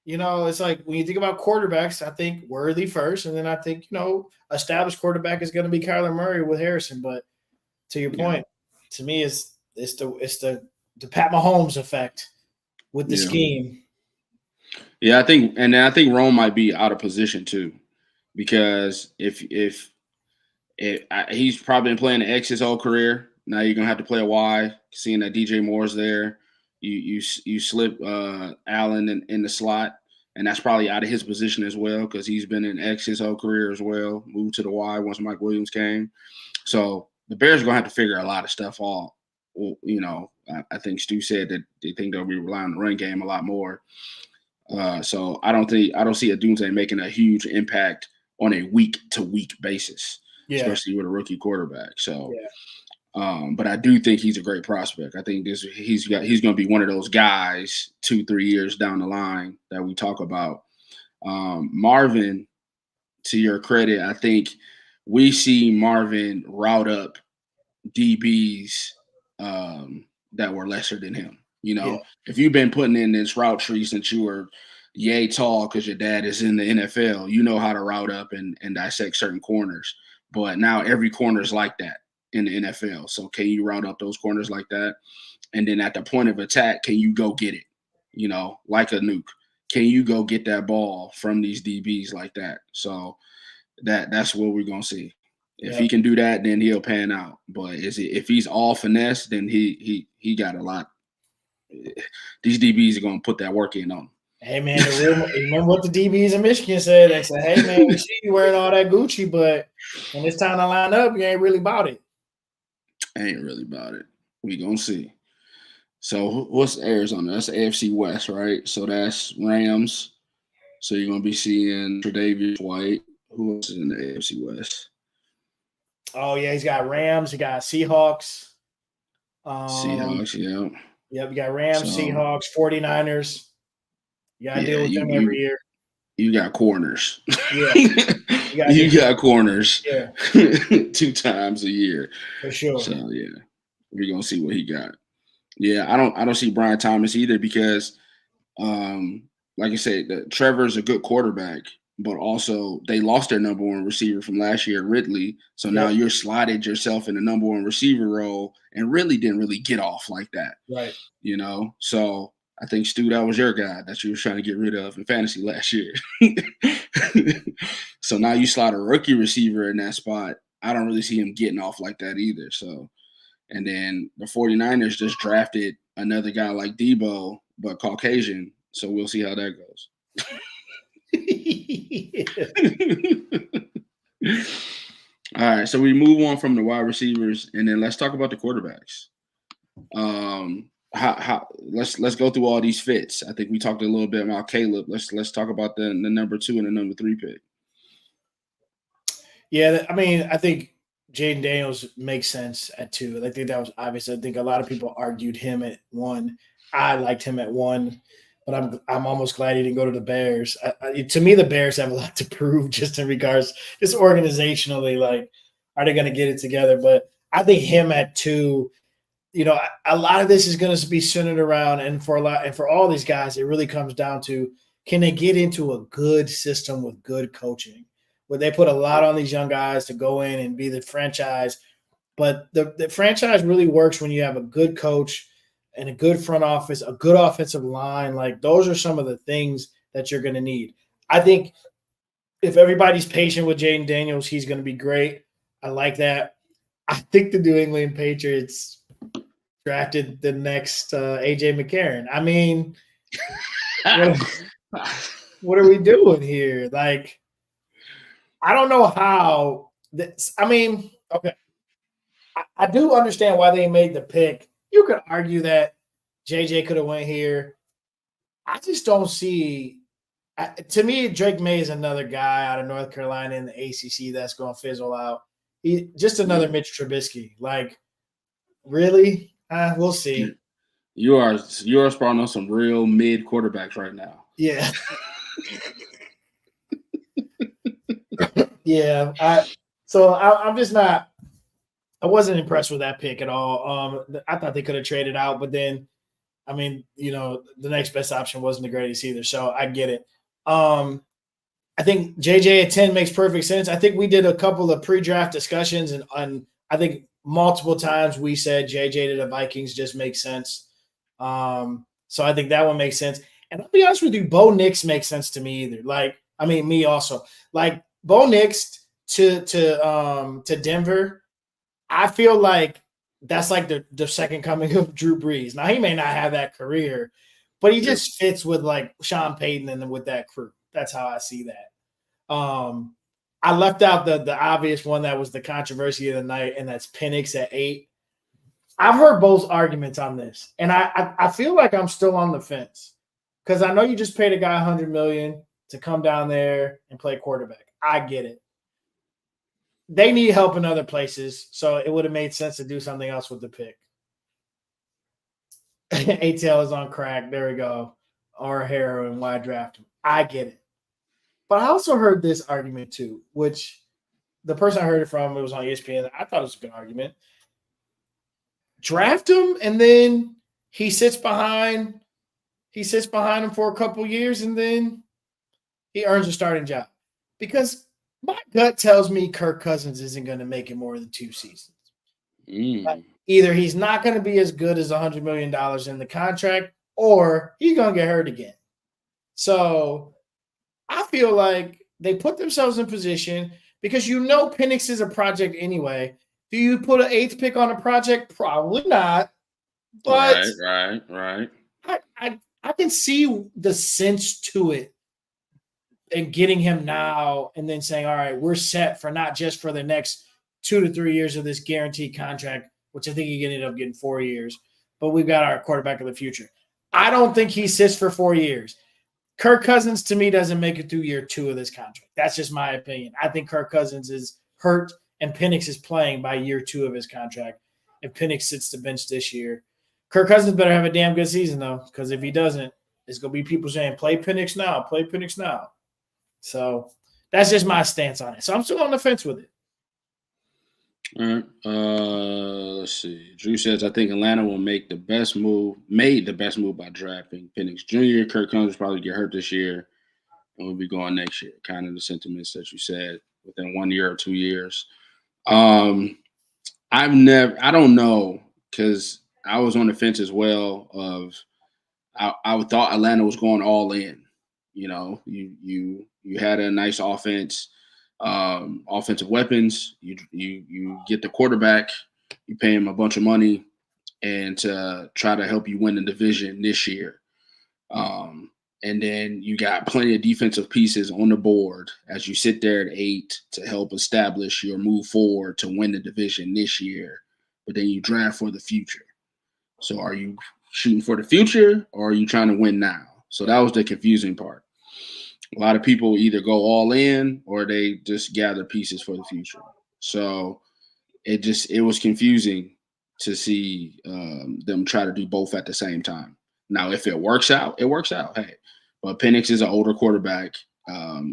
S2: it's like when you think about quarterbacks, I think Worthy first, and then I think established quarterback is going to be Kyler Murray with Harrison. But to your point, to me, it's the Pat Mahomes effect with the scheme.
S3: Yeah, I think Rome might be out of position too, because if he's probably been playing the X his whole career, now you're gonna have to play a Y. Seeing that DJ Moore's there, you slip Allen in the slot, and that's probably out of his position as well, because he's been in X his whole career as well. Moved to the Y once Mike Williams came, so the Bears are gonna have to figure a lot of stuff out. I think Stu said that they think they'll be relying on the run game a lot more. So I don't see Odunze making a huge impact on a week-to-week basis, especially with a rookie quarterback. So, but I do think he's a great prospect. I think he's going to be one of those guys 2-3 years down the line that we talk about. Marvin, to your credit, I think we see Marvin route up DBs that were lesser than him. If you've been putting in this route tree since you were yay tall because your dad is in the NFL, you know how to route up and dissect certain corners. But now every corner is like that in the NFL. So can you route up those corners like that? And then at the point of attack, can you go get it? Like a nuke. Can you go get that ball from these DBs like that? So that's what we're going to see. If he can do that, then he'll pan out. But if he's all finesse, then he got a lot. These DBs are going to put that work in on him.
S2: Hey man, remember what the DBs in Michigan said? They said, "Hey man, we see you wearing all that Gucci, but when it's time to line up, you ain't really about it."
S3: Ain't really about it. We gonna see. So what's Arizona? That's AFC West, right? So that's Rams. So you're gonna be seeing Tre'Davious White. Who else is in the AFC West?
S2: Oh yeah, he's got Rams. He got Seahawks.
S3: Seahawks, yeah.
S2: Yep, you got Rams,
S3: So
S2: Seahawks, 49ers. You got to deal
S3: yeah,
S2: with them every year.
S3: you got corners.
S2: Yeah.
S3: You got corners.
S2: Yeah.
S3: 2 times a year.
S2: For sure.
S3: So yeah, we're gonna see what he got. Yeah, I don't see Brian Thomas either because like I said, Trevor's a good quarterback, but also they lost their number one receiver from last year, Ridley. So now you're slotted yourself in the number one receiver role and really didn't really get off like that.
S2: Right.
S3: You know, so I think Stu, that was your guy that you were trying to get rid of in fantasy last year. So now you slot a rookie receiver in that spot. I don't really see him getting off like that either. So, and then the 49ers just drafted another guy like Debo, but Caucasian. So we'll see how that goes. All right. So we move on from the wide receivers, and then let's talk about the quarterbacks. Let's go through all these fits. I think we talked a little bit about Caleb. Let's talk about the number 2 and the number 3 pick.
S2: Yeah, I mean, I think Jaden Daniels makes sense at 2. I think that was obvious. I think a lot of people argued him at 1. I liked him at 1, but I'm almost glad he didn't go to the Bears. To me, the Bears have a lot to prove just in regards, just organizationally, like, are they going to get it together? But I think him at 2, you know, a lot of this is going to be centered around, and for all these guys, it really comes down to, can they get into a good system with good coaching, where they put a lot on these young guys to go in and be the franchise. But the franchise really works when you have a good coach and a good front office, a good offensive line. Like, those are some of the things that you're going to need. I think if everybody's patient with Jaden Daniels, he's going to be great. I like that. I think the New England Patriots drafted the next A.J. McCarron. I mean, what are we doing here? Like, I don't know how this. I mean, okay, I do understand why they made the pick. You could argue that JJ could have went here. I just don't see. To me, Drake May is another guy out of North Carolina in the ACC that's going to fizzle out. Just another Mitch Trubisky. Like, really? We'll see.
S3: You are spawning on some real mid quarterbacks right now.
S2: Yeah. Yeah. I'm just not. I wasn't impressed with that pick at all. I thought they could have traded out, but then, I mean, you know, the next best option wasn't the greatest either. So I get it. I think JJ at 10 makes perfect sense. I think we did a couple of pre-draft discussions, and I think multiple times we said JJ to the Vikings just makes sense. So I think that one makes sense. And I'll be honest with you, Bo Nix makes sense to me either. Like, I mean, me also. Like, Bo Nix to Denver, I feel like that's like the second coming of Drew Brees. Now, he may not have that career, but he just fits with like Sean Payton and with that crew. That's how I see that. I left out the obvious one that was the controversy of the night, and that's Penix at 8. I've heard both arguments on this, and I feel like I'm still on the fence because I know you just paid a guy $100 million to come down there and play quarterback. I get it. They need help in other places, so it would have made sense to do something else with the pick. ATL is on crack. There we go. Or heroin. Why draft him? I get it. But I also heard this argument too, which the person I heard it from, it was on ESPN. I thought it was a good argument. Draft him, and then he sits behind him for a couple years, and then he earns a starting job. Because my gut tells me Kirk Cousins isn't going to make it more than 2 seasons. Like, either he's not going to be as good as $100 million in the contract, or he's going to get hurt again. So I feel like they put themselves in position because you know Penix is a project anyway. Do you put an 8th pick on a project? Probably not. But
S3: right.
S2: I can see the sense to it and getting him now and then saying, all right, we're set for not just for the next 2 to 3 years of this guaranteed contract, which I think he ended up getting 4 years, but we've got our quarterback of the future. I don't think he sits for 4 years. Kirk Cousins, to me, doesn't make it through year 2 of this contract. That's just my opinion. I think Kirk Cousins is hurt and Penix is playing by year 2 of his contract. If Penix sits the bench this year, Kirk Cousins better have a damn good season, though, because if he doesn't, it's going to be people saying, play Penix now, play Penix now. So that's just my stance on it. So I'm still on the fence with it.
S3: All right. Let's see. Drew says, I think Atlanta will made the best move by drafting Penix Jr. Kirk Cousins probably get hurt this year and will be going next year. Kind of the sentiments that you said within 1 year or 2 years. I don't know, because I was on the fence as well of I thought Atlanta was going all in. You know, you had a nice offense. Offensive weapons. You get the quarterback, you pay him a bunch of money, and to try to help you win the division this year. And then you got plenty of defensive pieces on the board as you sit there at 8 to help establish your move forward to win the division this year. But then you draft for the future. So are you shooting for the future or are you trying to win now? So that was the confusing part. A lot of people either go all in or they just gather pieces for the future. So it was confusing to see them try to do both at the same time. Now, if it works out, it works out. Hey, but Penix is an older quarterback.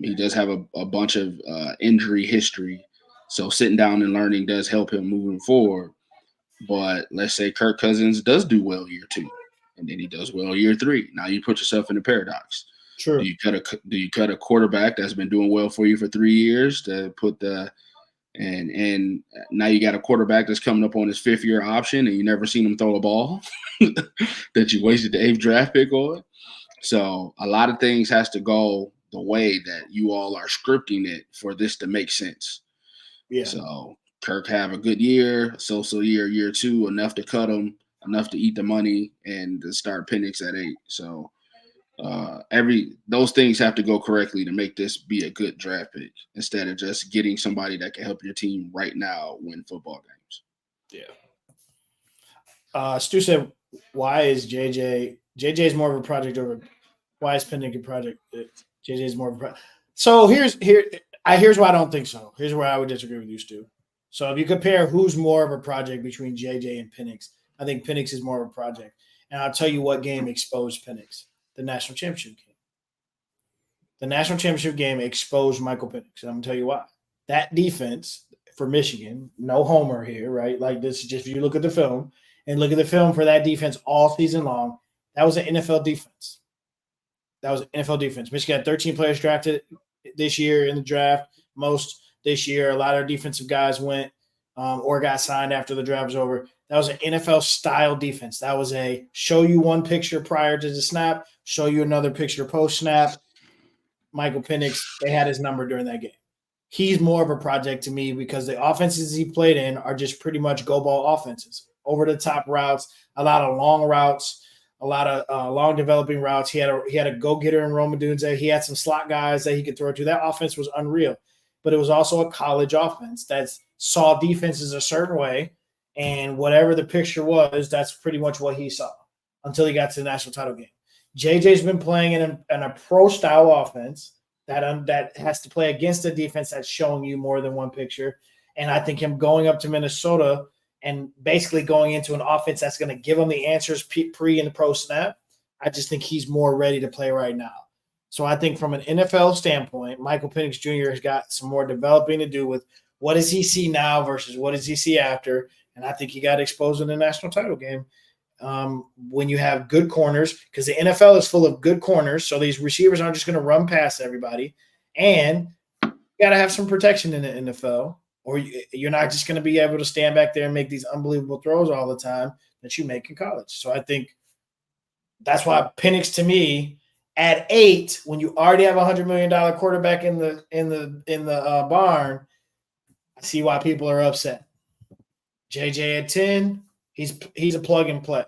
S3: He does have a bunch of injury history. So sitting down and learning does help him moving forward. But let's say Kirk Cousins does do well year 2, and then he does well year 3. Now you put yourself in a paradox.
S2: True.
S3: Do you cut a quarterback that's been doing well for you for 3 years to put and now you got a quarterback that's coming up on his 5th year option and you never seen him throw a ball that you wasted the 8th draft pick on? So a lot of things has to go the way that you all are scripting it for this to make sense.
S2: Yeah.
S3: So Kirk have a good year, so year 2, enough to cut him, enough to eat the money, and to start Penix at 8. So those things have to go correctly to make this be a good draft pick instead of just getting somebody that can help your team right now win football games.
S2: Yeah. Stu said, why is JJ's more of a project over why is Penix a project? JJ's more of a project. So here's why I don't think so. Here's where I would disagree with you, Stu. So if you compare who's more of a project between JJ and Penix, I think Penix is more of a project. And I'll tell you what game exposed Penix. The national championship game. The national championship game exposed Michael Penix. And I'm going to tell you why. That defense for Michigan, no homer here, right? Like this is just if you look at the film and look at the film for that defense all season long, that was an NFL defense. Michigan had 13 players drafted this year in the draft, most this year. A lot of defensive guys went or got signed after the draft was over. That was an NFL-style defense. That was a show you one picture prior to the snap, show you another picture post-snap. Michael Penix, they had his number during that game. He's more of a project to me because the offenses he played in are just pretty much go-ball offenses. Over-the-top routes, a lot of long routes, a lot of long developing routes. He had a go-getter in Rome Odunze. He had some slot guys that he could throw to. That offense was unreal. But it was also a college offense that saw defenses a certain way. And whatever the picture was, that's pretty much what he saw until he got to the national title game. JJ's been playing in a pro-style offense that has to play against a defense that's showing you more than one picture. And I think him going up to Minnesota and basically going into an offense that's going to give him the answers pre and pro snap, I just think he's more ready to play right now. So I think from an NFL standpoint, Michael Penix Jr. has got some more developing to do with what does he see now versus what does he see after. And I think he got exposed in the national title game when you have good corners, because the NFL is full of good corners. So these receivers aren't just going to run past everybody. And you got to have some protection in the NFL, or you're not just going to be able to stand back there and make these unbelievable throws all the time that you make in college. So I think that's why Penix, to me, at 8, when you already have a $100 million quarterback in the barn, I see why people are upset. JJ at 10, he's a plug and play.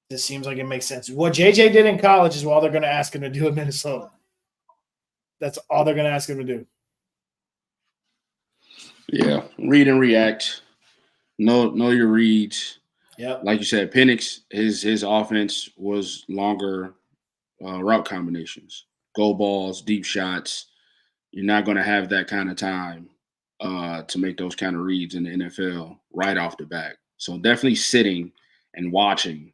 S2: This seems like it makes sense. What JJ did in college is what they're going to ask him to do in Minnesota. That's all they're going to ask him to do.
S3: Yeah, read and react. Know your reads.
S2: Yep.
S3: Like you said, Penix, his offense was longer route combinations, go balls, deep shots. You're not going to have that kind of time to make those kind of reads in the NFL right off the bat. So definitely sitting and watching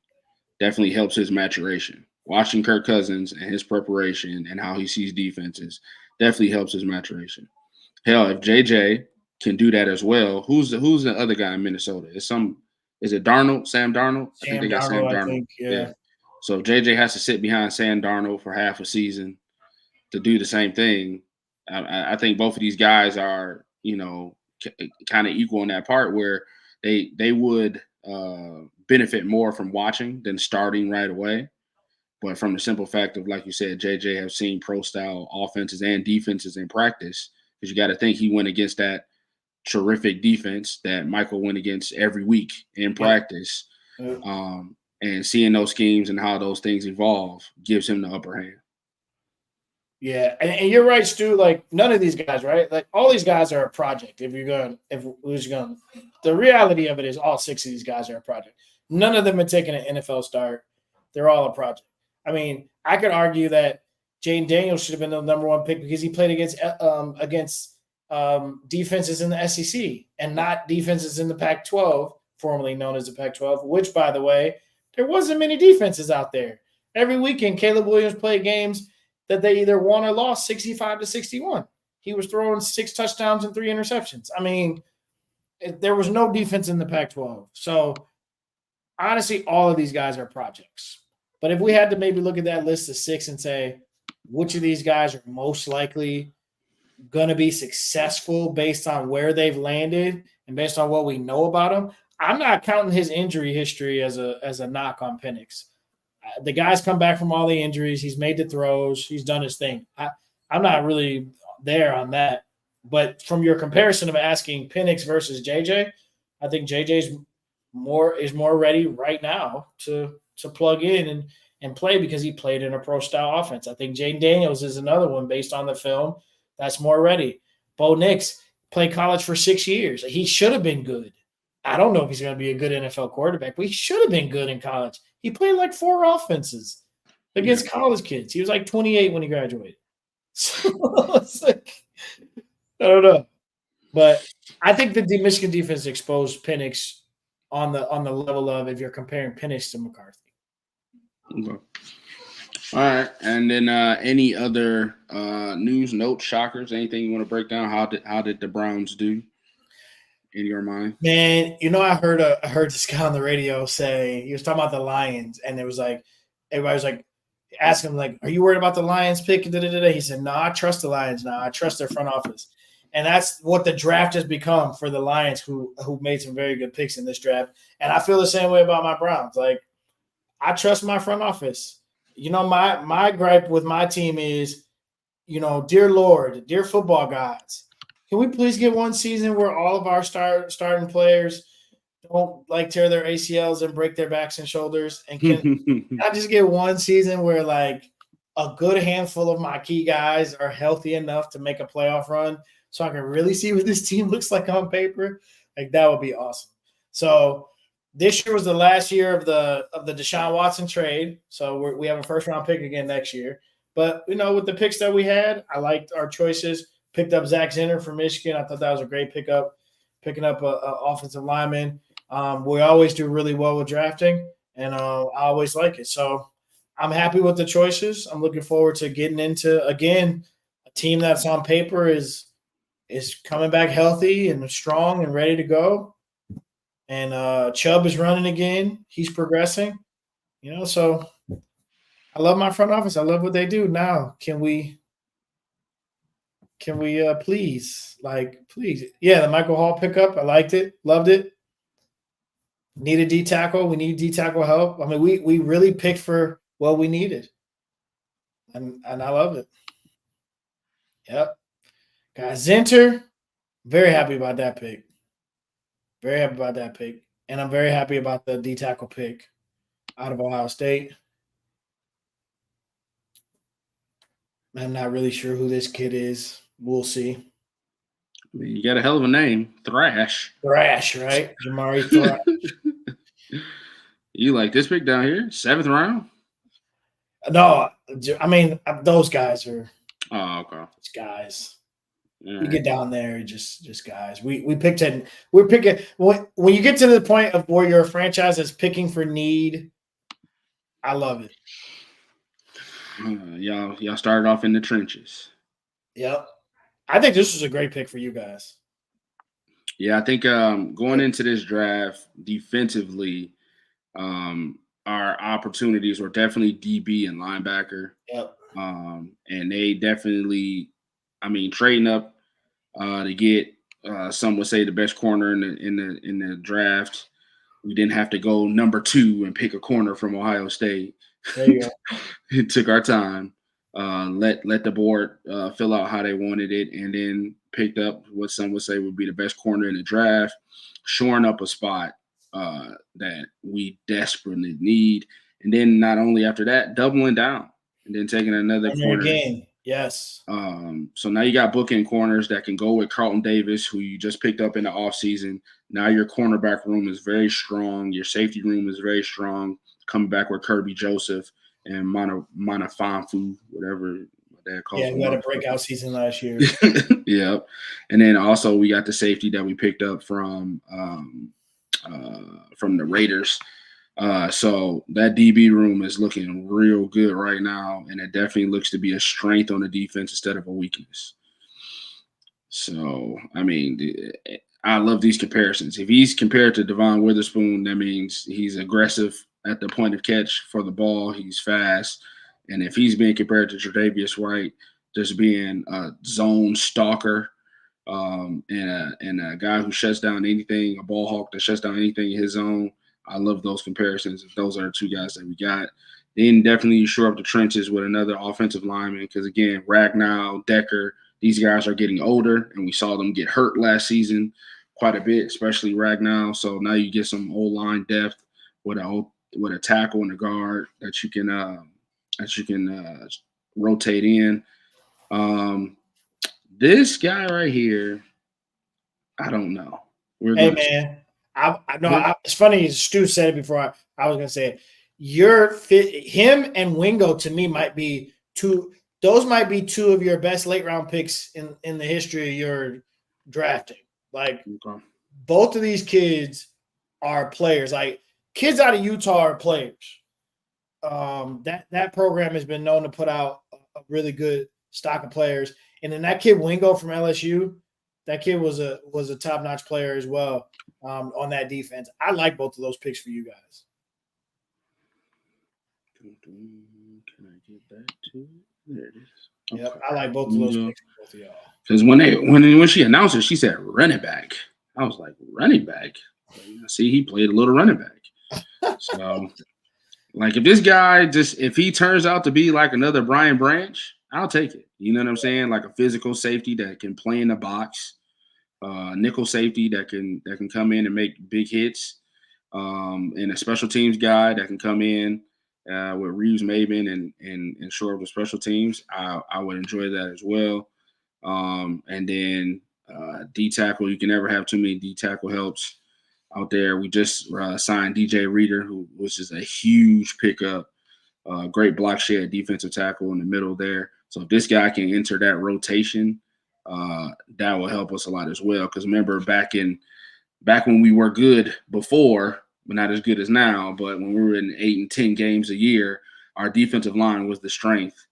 S3: definitely helps his maturation. Watching Kirk Cousins and his preparation and how he sees defenses definitely helps his maturation. Hell, if JJ can do that as well, who's the other guy in Minnesota? Is it Darnold? Sam Darnold? I think they got Sam Darnold.
S2: Yeah.
S3: So if JJ has to sit behind Sam Darnold for half a season to do the same thing, I think both of these guys are, kind of equal in that part where they would benefit more from watching than starting right away. But from the simple fact of, like you said, JJ have seen pro-style offenses and defenses in practice, because you got to think he went against that terrific defense that Michael went against every week in practice. Yeah. And seeing those schemes and how those things evolve gives him the upper hand.
S2: Yeah, and you're right, Stu. Like, none of these guys, right? Like, all these guys are a project. The reality of it is all 6 of these guys are a project. None of them are taking an NFL start. They're all a project. I mean, I could argue that Jayden Daniels should have been the number 1 pick because he played against defenses in the SEC and not defenses in the Pac-12, formerly known as the Pac-12, which, by the way, there wasn't many defenses out there. Every weekend, Caleb Williams played games that they either won or lost 65-61. He was throwing 6 touchdowns and 3 interceptions. I mean, there was no defense in the Pac-12. So, honestly, all of these guys are projects. But if we had to maybe look at that list of 6 and say, which of these guys are most likely going to be successful based on where they've landed and based on what we know about him, I'm not counting his injury history as a knock on Penix. The guy's come back from all the injuries. He's made the throws. He's done his thing. I'm not really there on that. But from your comparison of asking Penix versus JJ, I think JJ's more ready right now to plug in and play because he played in a pro-style offense. I think Jayden Daniels is another one based on the film that's more ready. Bo Nix played college for 6 years. He should have been good. I don't know if he's going to be a good NFL quarterback, but he should have been good in college. He played like 4 offenses against college kids. He was like 28 when he graduated. So it's like, I don't know. But I think the Michigan defense exposed Penix on the level of, if you're comparing Penix to McCarthy.
S3: Okay. All right. And then any other news, notes, shockers, anything you want to break down? How did the Browns do in your mind?
S2: Man, I heard this guy on the radio say, he was talking about the Lions, and it was like, everybody was like, asking him, like, are you worried about the Lions pick? He said, no, I trust the Lions now. I trust their front office. And that's what the draft has become for the Lions, who made some very good picks in this draft. And I feel the same way about my Browns. Like, I trust my front office. My gripe with my team is, dear Lord, dear football gods, can we please get one season where all of our starting players don't tear their ACLs and break their backs and shoulders? And can I just get one season where a good handful of my key guys are healthy enough to make a playoff run so I can really see what this team looks like on paper? That would be awesome. So this year was the last year of the Deshaun Watson trade. So we have a first-round pick again next year. But, with the picks that we had, I liked our choices. Picked up Zach Zinter from Michigan. I thought that was a great pickup, picking up an offensive lineman. We always do really well with drafting, and I always like it. So I'm happy with the choices. I'm looking forward to getting into, again, a team that's on paper is coming back healthy and strong and ready to go. And Chubb is running again. He's progressing. So I love my front office. I love what they do. Now, can we please? Yeah, the Michael Hall pickup. I liked it. Loved it. Need a D tackle. We need D tackle help. I mean, we really picked for what we needed. And I love it. Yep. Guys, Zinter, very happy about that pick. Very happy about that pick. And I'm very happy about the D tackle pick. out of Ohio State. I'm not really sure who this kid is. We'll see.
S3: I mean, you got a hell of a name, Thrash.
S2: Thrash, right? Jamari Thrash.
S3: You like this pick down here, 7th round?
S2: No, I mean those guys are
S3: Oh, okay.
S2: just guys.
S3: All
S2: You
S3: right.
S2: get down there, just guys. We picked it. We're picking when you get to the point of where you're a franchise that's picking for need. I love it.
S3: Y'all started off in the trenches.
S2: Yep. I think this was a great pick for you guys.
S3: Yeah, I think going into this draft defensively, our opportunities were definitely DB and linebacker.
S2: Yep.
S3: And they definitely, I mean, trading up to get some would say the best corner in the draft. We didn't have to go number 2 and pick a corner from Ohio State.
S2: There you go.
S3: It took our time. Let the board fill out how they wanted it, and then picked up what some would say would be the best corner in the draft, shoring up a spot that we desperately need. And then not only after that, doubling down and then taking another corner.
S2: Again. Yes.
S3: So now you got bookend corners that can go with Carlton Davis, who you just picked up in the offseason. Now your cornerback room is very strong. Your safety room is very strong. Coming back with Kirby Joseph and Manafanfu, whatever that calls.
S2: Yeah, we had a breakout season last year.
S3: Yeah. And then also we got the safety that we picked up from the Raiders. So that DB room is looking real good right now, and it definitely looks to be a strength on the defense instead of a weakness. So, I mean, I love these comparisons. If he's compared to Devon Witherspoon, that means he's aggressive at the point of catch for the ball. He's fast. And if he's being compared to Tre'Davious White, just being a zone stalker and a guy who shuts down anything, a ball hawk that shuts down anything in his zone, I love those comparisons. Those are the 2 guys that we got. Then definitely you shore up the trenches with another offensive lineman because, again, Ragnow, Decker, these guys are getting older, and we saw them get hurt last season quite a bit, especially Ragnow. So now you get some O-line depth with a tackle and a guard that you can rotate in. This guy right here, I don't know.
S2: Man. I know it's funny. Stu said it before. I was gonna say it. Him and Wingo to me might be 2. Those might be 2 of your best late round picks in the history of your drafting. Like both of these kids are players. Like kids out of Utah are players. That program has been known to put out a really good stock of players. And then that kid Wingo from LSU, that kid was a top-notch player as well on that defense. I like both of those picks for you guys.
S3: Can I get that too? There it is. Okay.
S2: Yep, I like both of those picks for both of y'all.
S3: Because when she announced it, she said running back. I was like, running back? See, he played a little running back. So, like, if this guy if he turns out to be like another Brian Branch, I'll take it. You know what I'm saying? Like a physical safety that can play in the box, nickel safety that can come in and make big hits, and a special teams guy that can come in with Reeves Maben and shore up the special teams. I would enjoy that as well. And then D tackle, you can never have too many D tackle helps out there. We just signed DJ Reader, which is a huge pickup. Great block shed defensive tackle in the middle there. So if this guy can enter that rotation, that will help us a lot as well. Because remember, back when we were good before, but not as good as now, but when we were in 8 and 10 games a year, our defensive line was the strength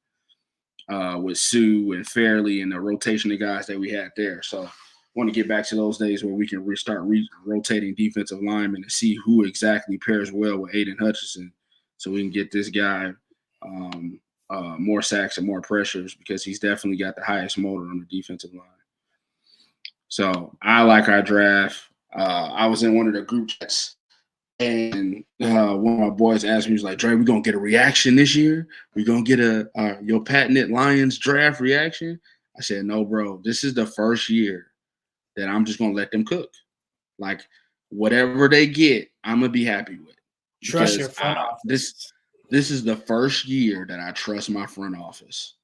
S3: with Sue and Fairley and the rotation of guys that we had there. So I want to get back to those days where we can restart rotating defensive linemen and see who exactly pairs well with Aiden Hutchinson, so we can get this guy more sacks and more pressures, because he's definitely got the highest motor on the defensive line. So I like our draft. I was in one of the group chats, and one of my boys asked me, he was like, Dre, we're going to get a reaction this year? We're going to get your patented Lions draft reaction? I said, no, bro, this is the first year that I'm just going to let them cook. Like, whatever they get, I'm going to be happy with.
S2: Trust your front office.
S3: This is the first year that I trust my front office.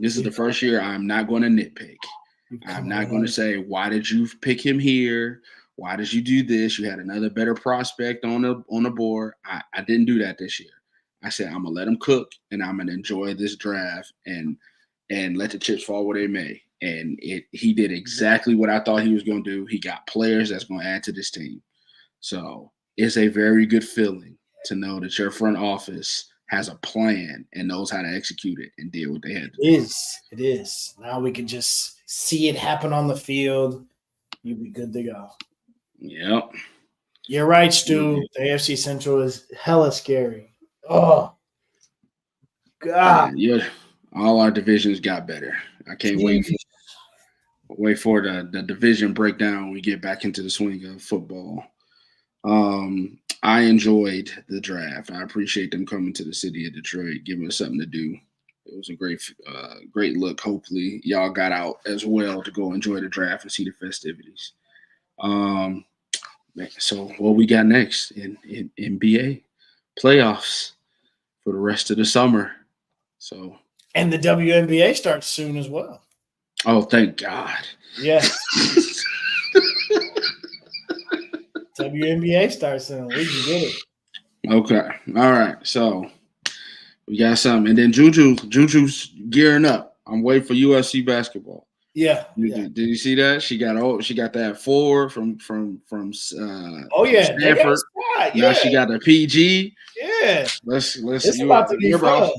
S3: This is the first year I'm not going to nitpick. I'm not going to say, why did you pick him here? Why did you do this? You had another better prospect on the board. I didn't do that this year. I said, I'm going to let him cook, and I'm going to enjoy this draft and let the chips fall where they may. And he did exactly what I thought he was going to do. He got players that's going to add to this team. So it's a very good feeling to know that your front office has a plan and knows how to execute it and did what they had to do.
S2: It is. Now we can just see it happen on the field. You'll be good to go.
S3: Yep.
S2: You're right, Stu. The AFC Central is hella scary. Oh, God.
S3: Yeah, all our divisions got better. I can't wait for the division breakdown when we get back into the swing of football. I enjoyed the draft. I appreciate them coming to the city of Detroit, giving us something to do. It was a great look. Hopefully, y'all got out as well to go enjoy the draft and see the festivities. So what we got next in NBA playoffs for the rest of the summer. So
S2: and the WNBA starts soon as well.
S3: Oh, thank God.
S2: Yes. WNBA starts soon. We can get it.
S3: Okay. All right. So we got something. And then Juju's gearing up. I'm waiting for USC basketball.
S2: Yeah.
S3: Did you see that? She got that 4 from
S2: oh yeah,
S3: Stanford. Now she got the PG.
S2: Yeah.
S3: Let's
S2: it's about to be fun.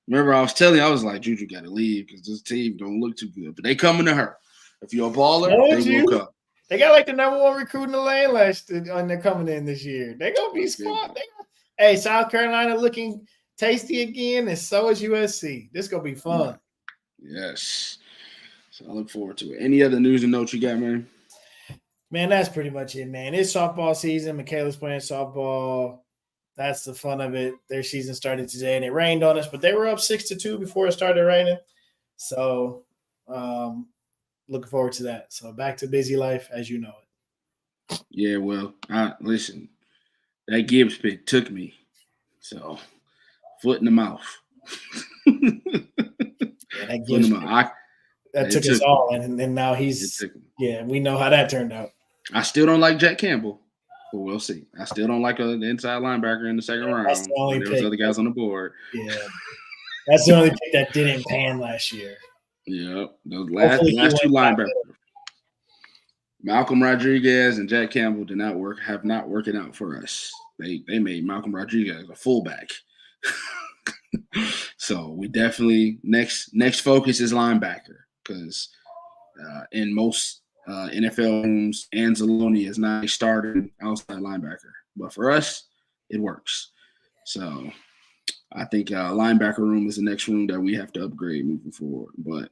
S3: Remember, I was telling you, I was like, Juju got to leave because this team don't look too good. But they coming to her. If you're a baller, they will come.
S2: They got like the number 1 recruit in the lane last year, and they're coming in this year. They're going to be smart. Hey, South Carolina looking tasty again, and so is USC. This is going to be fun.
S3: Yes. So I look forward to it. Any other news and notes you got, man?
S2: Man, that's pretty much it, man. It's softball season. Michaela's playing softball. That's the fun of it. Their season started today, and it rained on us, but they were up 6-2 before it started raining. So, looking forward to that. So, back to busy life as you know it.
S3: Yeah, well, listen, that Gibbs pick took me. So, foot in the mouth.
S2: That Gibbs pick, that took us all, and now he's – yeah, we know how that turned out.
S3: I still don't like Jack Campbell. But we'll see. I still don't like the inside linebacker in the second round.
S2: That's the only pick.
S3: There was other guys on the board.
S2: Yeah, that's the only pick that didn't pan last year.
S3: Yeah, those last 2 linebackers, Malcolm Rodriguez and Jack Campbell, have not working out for us. They made Malcolm Rodriguez a fullback. So we definitely next focus is linebacker because in most NFL rooms, Anzalone is not a starting outside linebacker. But for us, it works. So I think linebacker room is the next room that we have to upgrade moving forward. But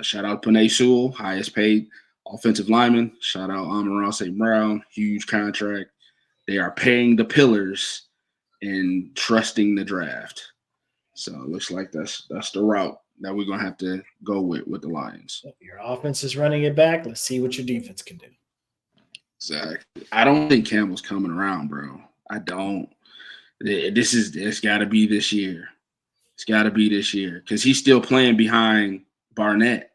S3: shout out Penei Sewell, highest paid offensive lineman. Shout out Amon-Ra St. Brown, huge contract. They are paying the pillars and trusting the draft. So it looks like that's the route that we're going to have to go with the Lions.
S2: Your offense is running it back. Let's see what your defense can do.
S3: Exactly. I don't think Campbell's coming around, bro. I don't. It's got to be this year. It's got to be this year because he's still playing behind Barnett.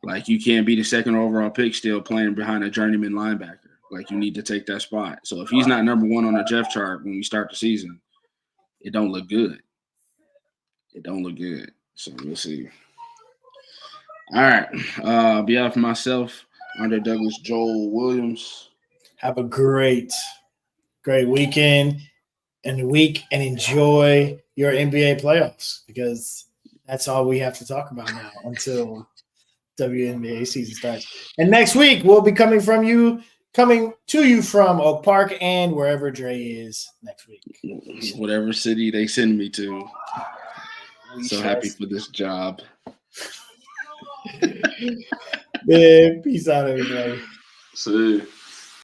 S3: Like, you can't be the second overall pick still playing behind a journeyman linebacker. Like, you need to take that spot. So if he's not number 1 on the depth chart when we start the season, it don't look good. It don't look good. So we'll see. All right. On behalf of myself, Andre Douglas, Joel Williams.
S2: Have a great weekend and week, and enjoy your NBA playoffs because that's all we have to talk about now until WNBA season starts. And next week we'll be coming to you from Oak Park and wherever Dre is next week.
S3: Whatever city they send me to. So happy for this job.
S2: Man, peace out, everybody.
S3: See you.